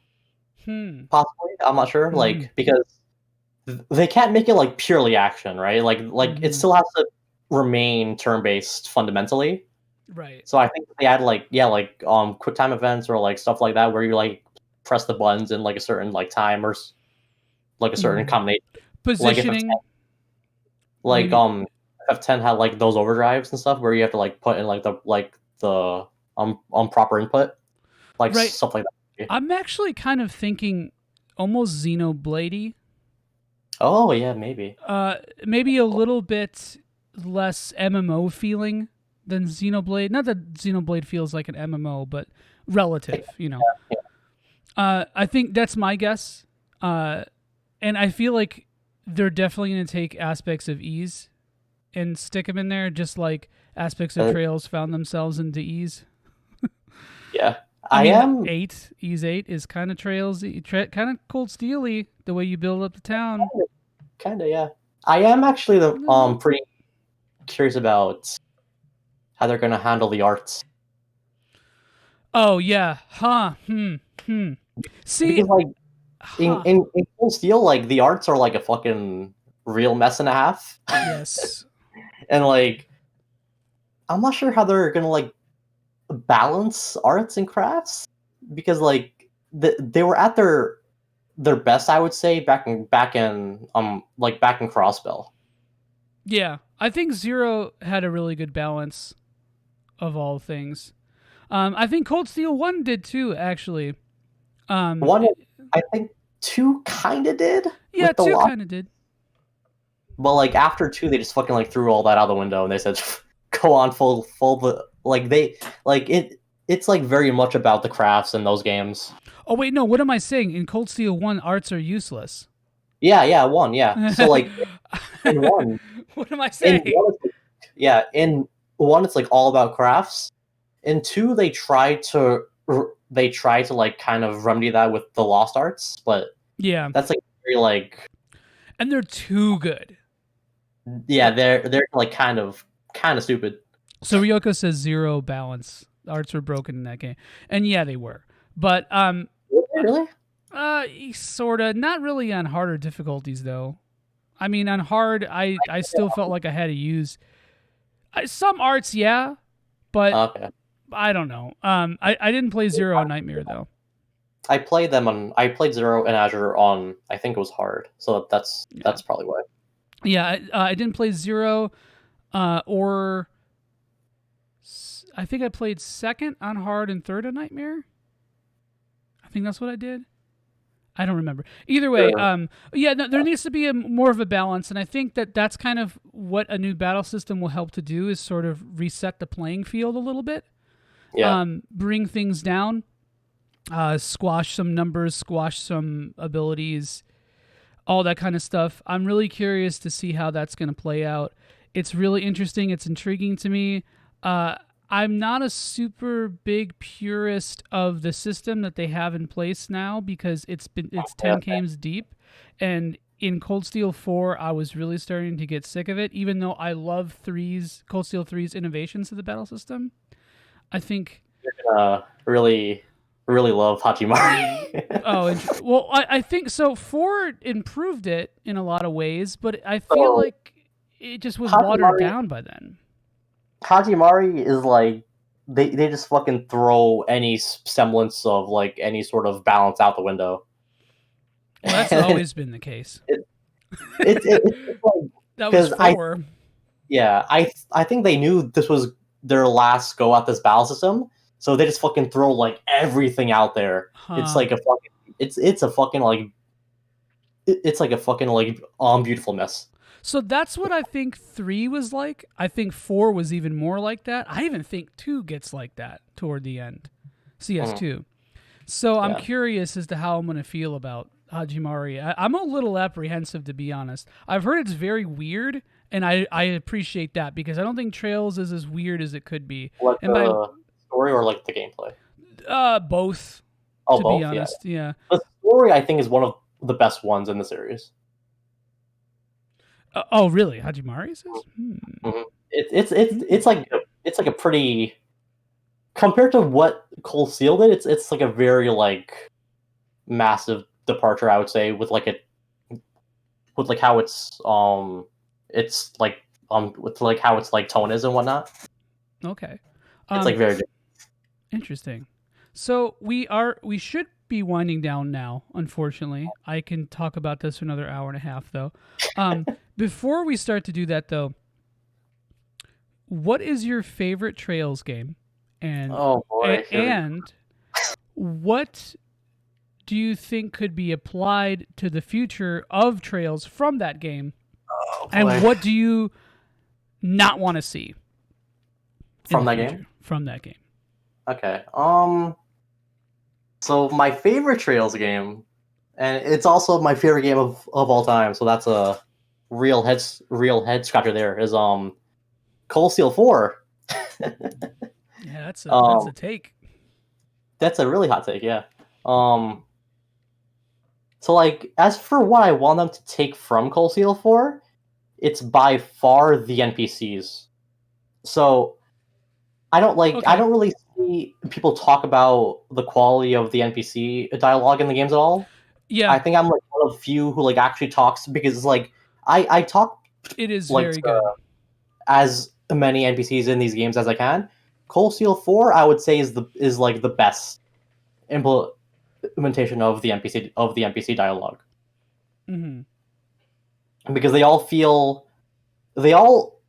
possibly. I'm not sure, like because they can't make it like purely action, right? Like it still has to remain turn based fundamentally. Right. So I think they add like quick time events or like stuff like that where you like press the buttons in like a certain like time or like a certain combination. Like if Positioning. like Maybe. F10 had like those overdrives and stuff where you have to like put in like the proper input, like Right. stuff like that. I'm actually kind of thinking almost Xenobladey. Oh yeah, maybe. Maybe a little bit less MMO feeling than Xenoblade. Not that Xenoblade feels like an MMO, but relative, I think that's my guess. And I feel like they're definitely going to take aspects of Ease and stick them in there, just like aspects of Trails found themselves into Ease. Yeah. I mean, am 8, Ease 8 is kind of Trails, kind of Cold Steely, the way you build up the town. kind of, yeah. I am actually the pretty curious about how they're gonna handle the arts. Oh yeah, See, because like in Full Steel, like the arts are like a fucking real mess and a half. Yes. And like I'm not sure how they're gonna like balance arts and crafts, because like they were at their best, I would say, back in Crossbell. Yeah, I think Zero had a really good balance of all things. I think Cold Steel 1 did too, actually. One, I think 2 kind of did. Yeah, 2 kind of did. But like after 2, they just fucking like threw all that out the window and they said, "Go on full like they like it." It's like very much about the crafts in those games. Oh wait, no. What am I saying? In Cold Steel 1, arts are useless. Yeah, 1, yeah. So like in 1, what am I saying? In 1 it's like all about crafts. In 2, they try to like kind of remedy that with the lost arts, but yeah, that's like very like, and they're too good. Yeah, they're like kind of stupid. So Ryoko says Zero balance. Arts were broken in that game, and yeah, they were. But really? Sorta. Not really on harder difficulties though. I mean, on hard, I still felt like I had to use some arts, yeah, but okay. I don't know. I didn't play Zero on Nightmare though. I played Zero and Azure on, I think it was hard, so that's probably why. Yeah, I didn't play Zero, or I think I played second on hard and third on Nightmare. I think that's what I did. I don't remember. Either way, there needs to be more of a balance, and I think that's kind of what a new battle system will help to do, is sort of reset the playing field a little bit. Yeah. Bring things down, squash some numbers, squash some abilities, all that kind of stuff. I'm really curious to see how that's going to play out. It's really interesting. It's intriguing to me. I'm not a super big purist of the system that they have in place now, because it's 10 games deep, and in Cold Steel 4 I was really starting to get sick of it, even though I love Cold Steel 3's innovations to the battle system. I think you're gonna really love Hajimari. Well, I think so. 4 improved it in a lot of ways, but I feel like it just was watered down by then. Hajimari is like, they just fucking throw any semblance of like any sort of balance out the window. Well, that's always been the case. It's like, that was 4. I think they knew this was their last go at this battle system, so they just fucking throw like everything out there. It's like a fucking it's a fucking like it's like a fucking like beautiful mess. So that's what I think 3 was like. I think 4 was even more like that. I even think 2 gets like that toward the end. CS2. So I'm curious as to how I'm going to feel about Hajimari. I'm a little apprehensive, to be honest. I've heard it's very weird, and I appreciate that, because I don't think Trails is as weird as it could be. Like the story or like the gameplay? Both. To be honest, yeah. The story, I think, is one of the best ones in the series. Oh, really? Hajimari says? Mm-hmm. It's like a pretty, compared to what Cold Steel did, it's like a very like massive departure, I would say, with how it's how its like tone is and whatnot. Okay. It's like very good. Interesting. So we should be winding down now, unfortunately. I can talk about this for another hour and a half, though. Before we start to do that, though, what is your favorite Trails game? And and what do you think could be applied to the future of Trails from that game? And what do you not want to see from that game? From that game. Okay. So my favorite Trails game, and it's also my favorite game of all time, so that's a real head scratcher there, is Cold Steel 4. Yeah, that's a take. That's a really hot take, yeah. So like, as for what I want them to take from Cold Steel 4, it's by far the NPCs. So I don't really see people talk about the quality of the NPC dialogue in the games at all. Yeah, I think I'm like one of the few who like actually talks, because like I talk it is like very good. as many NPCs in these games as I can. Cold Steel 4, I would say, is like the best implementation of the NPC dialogue, because they all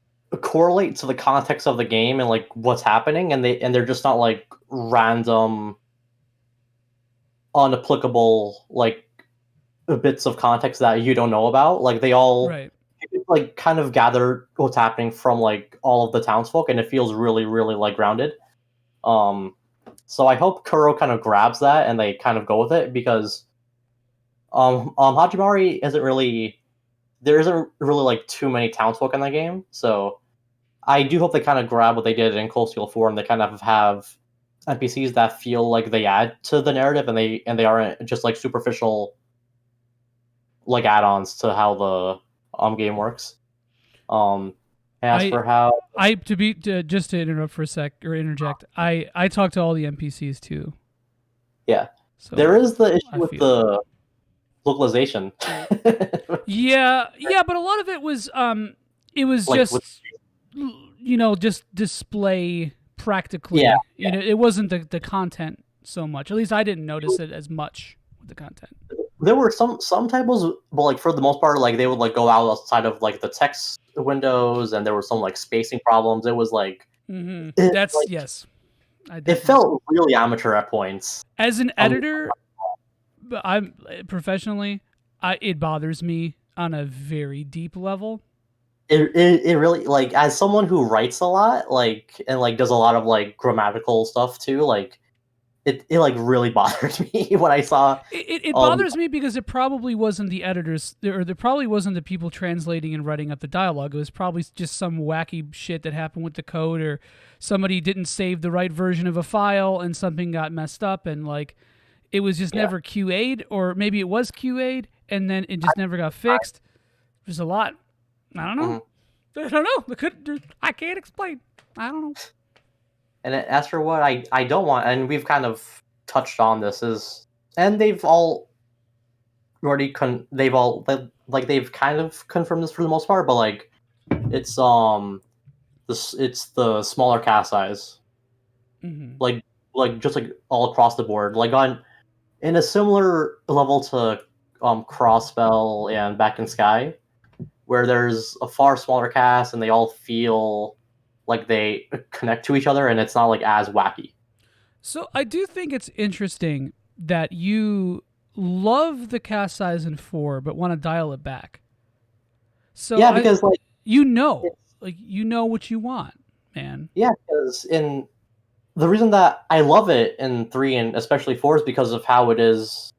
correlate to the context of the game and like what's happening, and they're just not like random, unapplicable like bits of context that you don't know about. Like they all Right. like kind of gather what's happening from like all of the townsfolk, and it feels really, really like grounded. So I hope Kuro kind of grabs that and they kind of go with it, because Hajimari there isn't really like too many townsfolk in the game. So I do hope they kind of grab what they did in Cold Steel 4, and they kind of have NPCs that feel like they add to the narrative, and they aren't just like superficial like add-ons to how the game works. As for how just to interrupt for a sec or interject, I talked to all the NPCs too. Yeah. So there is the issue with the localization. yeah, but a lot of it was like just just display practically. Yeah. You know, it wasn't the content so much. At least I didn't notice it as much with the content. There were some typos, but like for the most part, like they would like go outside of like the text windows, and there were some like spacing problems. It was like that's like, yes. It felt really amateur at points. As an editor, I'm professionally, it bothers me on a very deep level. It really, like, as someone who writes a lot, like, and like does a lot of like grammatical stuff too, like it like really bothered me when I saw it bothers me, because it probably wasn't the editors, or there probably wasn't the people translating and writing up the dialogue. It was probably just some wacky shit that happened with the code, or somebody didn't save the right version of a file and something got messed up, and like it was just never QA'd, or maybe it was QA'd and then it just never got fixed. There's a lot. I don't know. I don't know. I can't explain. I don't know. And as for what I don't want, and we've kind of touched on this, and they've all already they've kind of confirmed this for the most part, but like it's the smaller cast size, like just like all across the board, like in a similar level to Crossbell and Back in Sky, where there's a far smaller cast and they all feel like they connect to each other, and it's not like as wacky. So I do think it's interesting that you love the cast size in 4, but want to dial it back. So yeah, because like you know what you want, man. Yeah, because in the reason that I love it in 3 and especially 4 is because of how it is,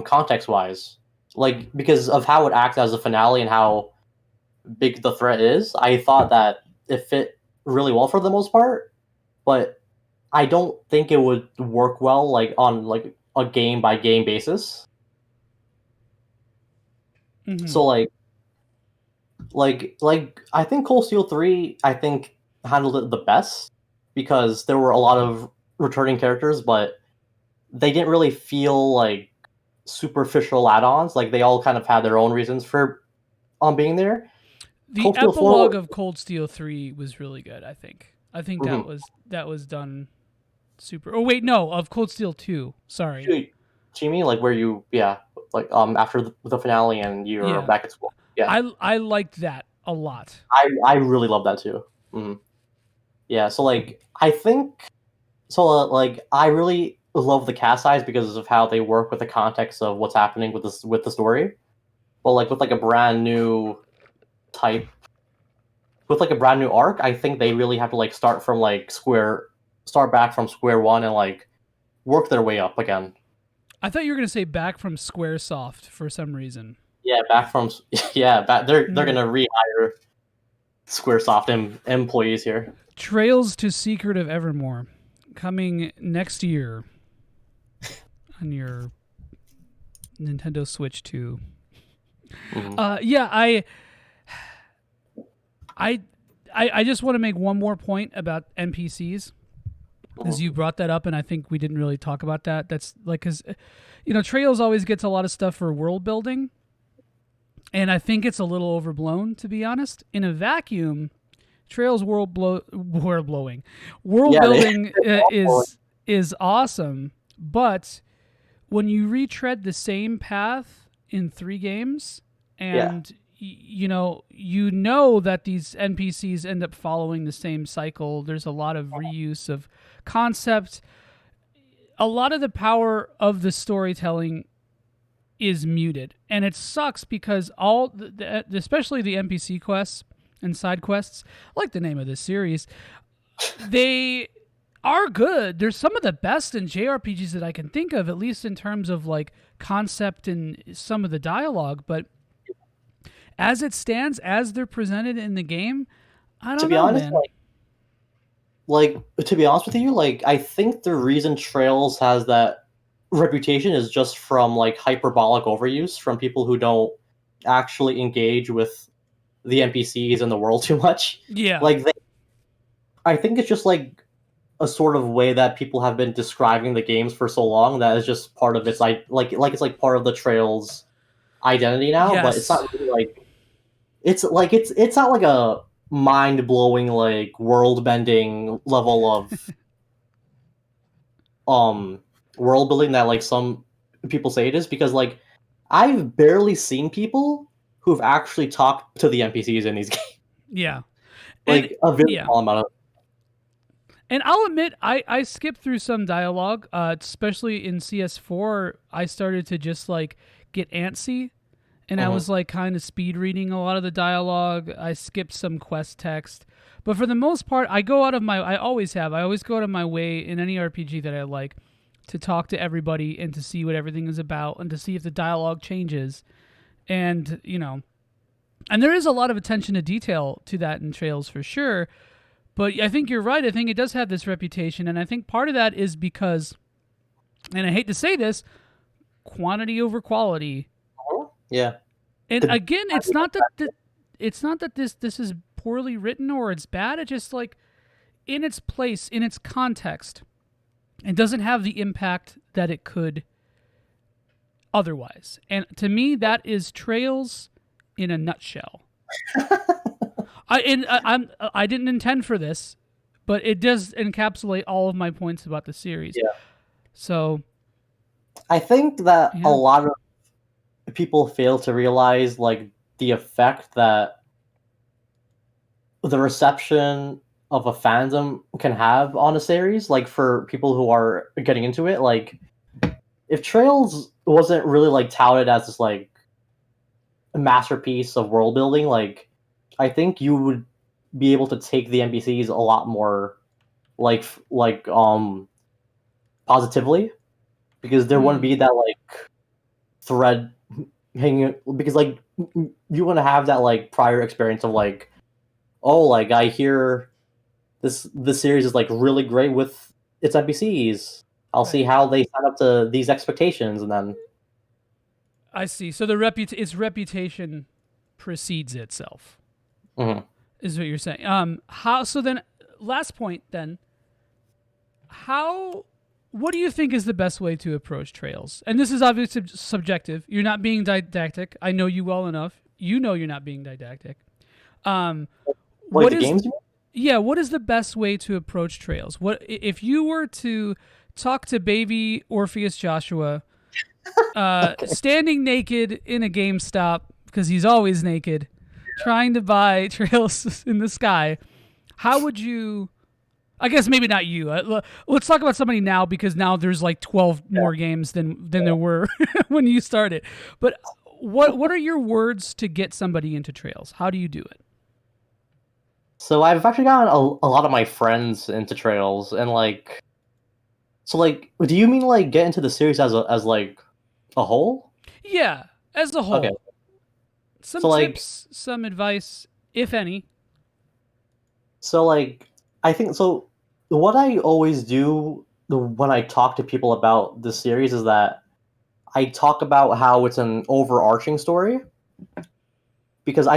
context wise. Like, because of how it acts as a finale and how big the threat is, I thought that it fit really well for the most part, but I don't think it would work well like on like a game by game basis. So like I think Cold Steel 3 handled it the best, because there were a lot of returning characters, but they didn't really feel like superficial add-ons. Like they all kind of had their own reasons for being there. The epilogue of Cold Steel 3 was really good, I think. That was done super. Oh wait, no, of Cold Steel 2. Sorry. Do you mean like where you after the finale and you're back at school? Yeah. I liked that a lot. I really love that too. Yeah, so like I think like I really love the cast size because of how they work with the context of what's happening with the story. But like with like a brand new type, with like a brand new arc, I think they really have to like start back from square one and like work their way up again. I thought you were gonna say back from Squaresoft for some reason. Yeah, they're gonna rehire Squaresoft employees here. Trails to Secret of Evermore, coming next year on your Nintendo Switch 2. I, I just want to make one more point about NPCs, as you brought that up, and I think we didn't really talk about that. That's like, because, Trails always gets a lot of stuff for world building, and I think it's a little overblown, to be honest. In a vacuum, Trails world building is awesome, but when you retread the same path in 3 games, and you know that these NPCs end up following the same cycle, there's a lot of reuse of concept. A lot of the power of the storytelling is muted, and it sucks because especially the NPC quests and side quests, like the name of this series, they are good. They're some of the best in JRPGs that I can think of, at least in terms of like concept and some of the dialogue. But as it stands, as they're presented in the game, I don't know, man. To be honest with you, like, I think the reason Trails has that reputation is just from like hyperbolic overuse from people who don't actually engage with the NPCs in the world too much. Yeah. I think it's just like a sort of way that people have been describing the games for so long that is just part of its it's like part of the Trails identity now. Yes. But it's not really like it's not like a mind blowing like world bending level of world building that like some people say it is, because like I've barely seen people who've actually talked to the NPCs in these games. Yeah. Like a very small amount of. And I'll admit, I skipped through some dialogue, especially in CS4. I started to just like get antsy, and I was like kind of speed reading a lot of the dialogue. I skipped some quest text, but for the most part, I always go out of my way in any RPG that I like to talk to everybody and to see what everything is about and to see if the dialogue changes. And, and there is a lot of attention to detail to that in Trails for sure. But I think you're right. I think it does have this reputation. And I think part of that is because, and I hate to say this, quantity over quality. Yeah. And again, it's not that this is poorly written or it's bad. It's just like in its place, in its context, it doesn't have the impact that it could otherwise. And to me, that is Trails in a nutshell. I didn't intend for this, but it does encapsulate all of my points about the series. Yeah. So I think that a lot of people fail to realize like the effect that the reception of a fandom can have on a series, like for people who are getting into it. Like if Trails wasn't really like touted as this like a masterpiece of world building, like I think you would be able to take the NPCs a lot more positively, because there wouldn't be that like thread hanging, because like you want to have that like prior experience of like, oh, like I hear this series is like really great with its NPCs. I'll see how they sign up to these expectations, and then I see. So its reputation precedes itself. Is what you're saying. Last point then. What do you think is the best way to approach Trails? And this is obviously subjective. You're not being didactic. I know you well enough. You know you're not being didactic. What is the best way to approach Trails? What if you were to talk to baby Orpheus Joshua, standing naked in a GameStop because he's always naked, trying to buy Trails in the sky? How would you? I guess maybe not you. Let's talk about somebody now, because now there's like 12 more games than there were when you started. But what are your words to get somebody into Trails? How do you do it? So I've actually gotten a lot of my friends into Trails, and like, so like, do you mean like get into the series as like a whole? Yeah, as a whole. Okay. Some tips, some advice, if any. So like, I think so. What I always do when I talk to people about the series is that I talk about how it's an overarching story, because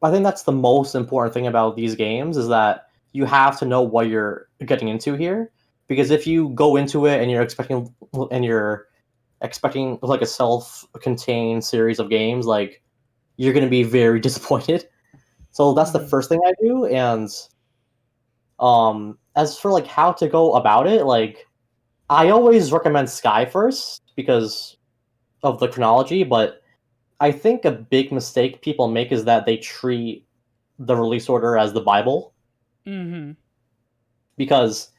I think that's the most important thing about these games is that you have to know what you're getting into here, because if you go into it and you're expecting like a self-contained series of games, like you're going to be very disappointed. So that's the first thing I do. And as for like how to go about it, like I always recommend Sky first because of the chronology, but I think a big mistake people make is that they treat the release order as the Bible. Because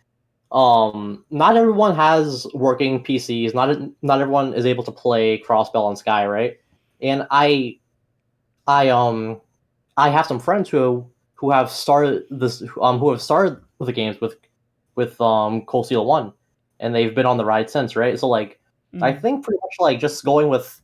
not everyone has working PCs. Not everyone is able to play Crossbell and Sky, right? And I have some friends who have started the games with Cold Steel 1, and they've been on the ride since, right? So like I think pretty much like just going with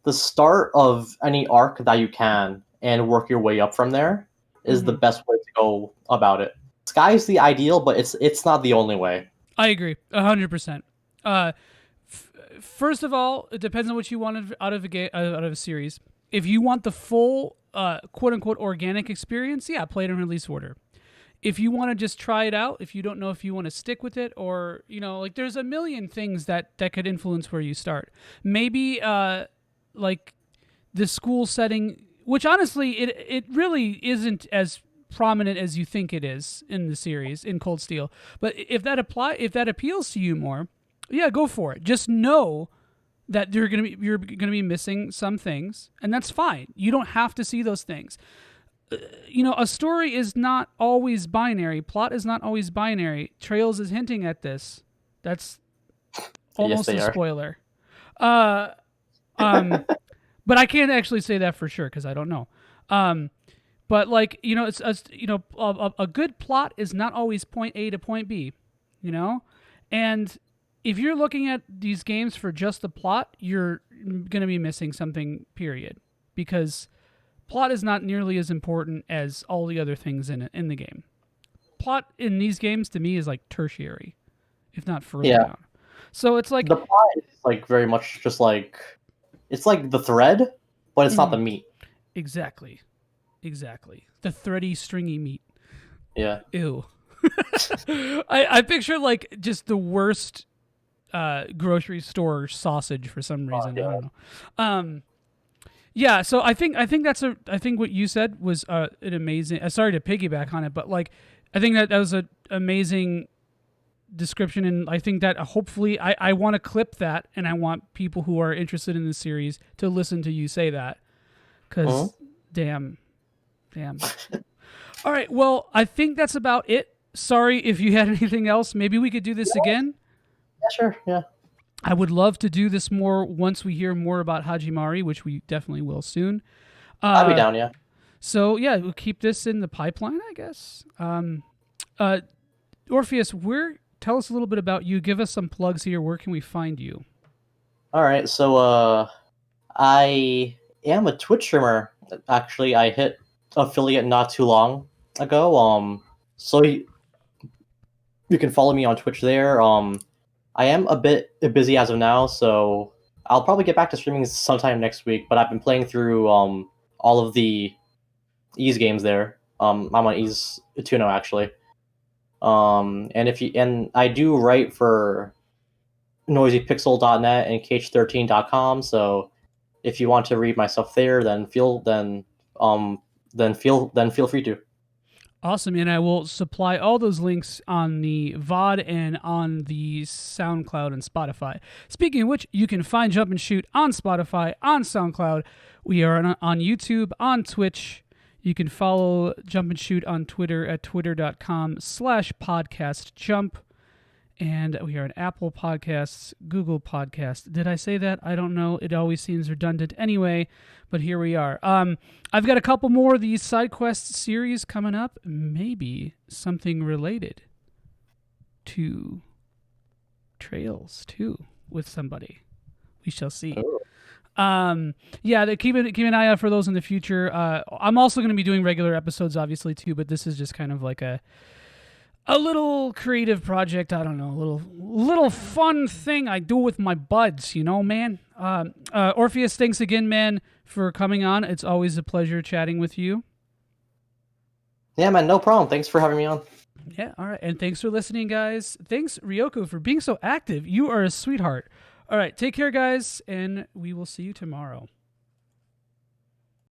the start of any arc that you can and work your way up from there is the best way to go about it. Sky's the ideal, but it's not the only way. I agree 100%. First of all, it depends on what you want out of a series. If you want the full quote unquote organic experience, yeah, play it in release order. If you want to just try it out, if you don't know if you want to stick with it, or like there's a million things that could influence where you start. Maybe like the school setting, which honestly it really isn't as prominent as you think it is in the series in Cold Steel. But if that appeals to you more, yeah, go for it. Just know that you're gonna be missing some things, and that's fine. You don't have to see those things. A story is not always binary. Plot is not always binary. Trails is hinting at this. That's almost a spoiler. But I can't actually say that for sure because I don't know. But like it's a good plot is not always point A to point B, and if you're looking at these games for just the plot, you're going to be missing something. Period, because plot is not nearly as important as all the other things in the game. Plot in these games to me is like tertiary, if not further down. So it's like the plot is like very much just like it's like the thread, but it's not the meat. Exactly. The thready, stringy meat. Yeah. Ew. I picture like just the worst grocery store sausage for some reason. I don't know. Yeah, so I think what you said was an amazing. Sorry to piggyback on it, but like I think that was an amazing description, and I think that hopefully I want to clip that, and I want people who are interested in this series to listen to you say that, because damn. All right, well, I think that's about it. Sorry if you had anything else. Maybe we could do this again. Yeah, sure. Yeah. I would love to do this more once we hear more about Hajimari, which we definitely will soon. I'll be down, yeah. So, yeah, we'll keep this in the pipeline, I guess. Orpheus, tell us a little bit about you. Give us some plugs here. Where can we find you? All right, so I am a Twitch streamer. Actually, I hit affiliate not too long ago. So you can follow me on Twitch there. I am a bit busy as of now, so I'll probably get back to streaming sometime next week. But I've been playing through all of the Ease games there. I'm on Ease 2.0 actually. And I do write for noisypixel.net and kh13.com. So if you want to read my stuff there, then feel free to. Awesome, and I will supply all those links on the VOD and on the SoundCloud and Spotify. Speaking of which, you can find Jump and Shoot on Spotify, on SoundCloud. We are on YouTube, on Twitch. You can follow Jump and Shoot on Twitter at twitter.com/podcastjump. And we are on Apple Podcasts, Google Podcasts. Did I say that? I don't know. It always seems redundant anyway, but here we are. I've got a couple more of these Sidequests series coming up. Maybe something related to Trails, too, with somebody. We shall see. Yeah, keep an eye out for those in the future. I'm also going to be doing regular episodes, obviously, too, but this is just kind of like a little creative project. I don't know, little fun thing I do with my buds, man. Orpheus, thanks again, man, for coming on. It's always a pleasure chatting with you. Yeah, man, no problem. Thanks for having me on. Yeah, all right. And thanks for listening, guys. Thanks, Ryoko, for being so active. You are a sweetheart. All right, take care, guys, and we will see you tomorrow.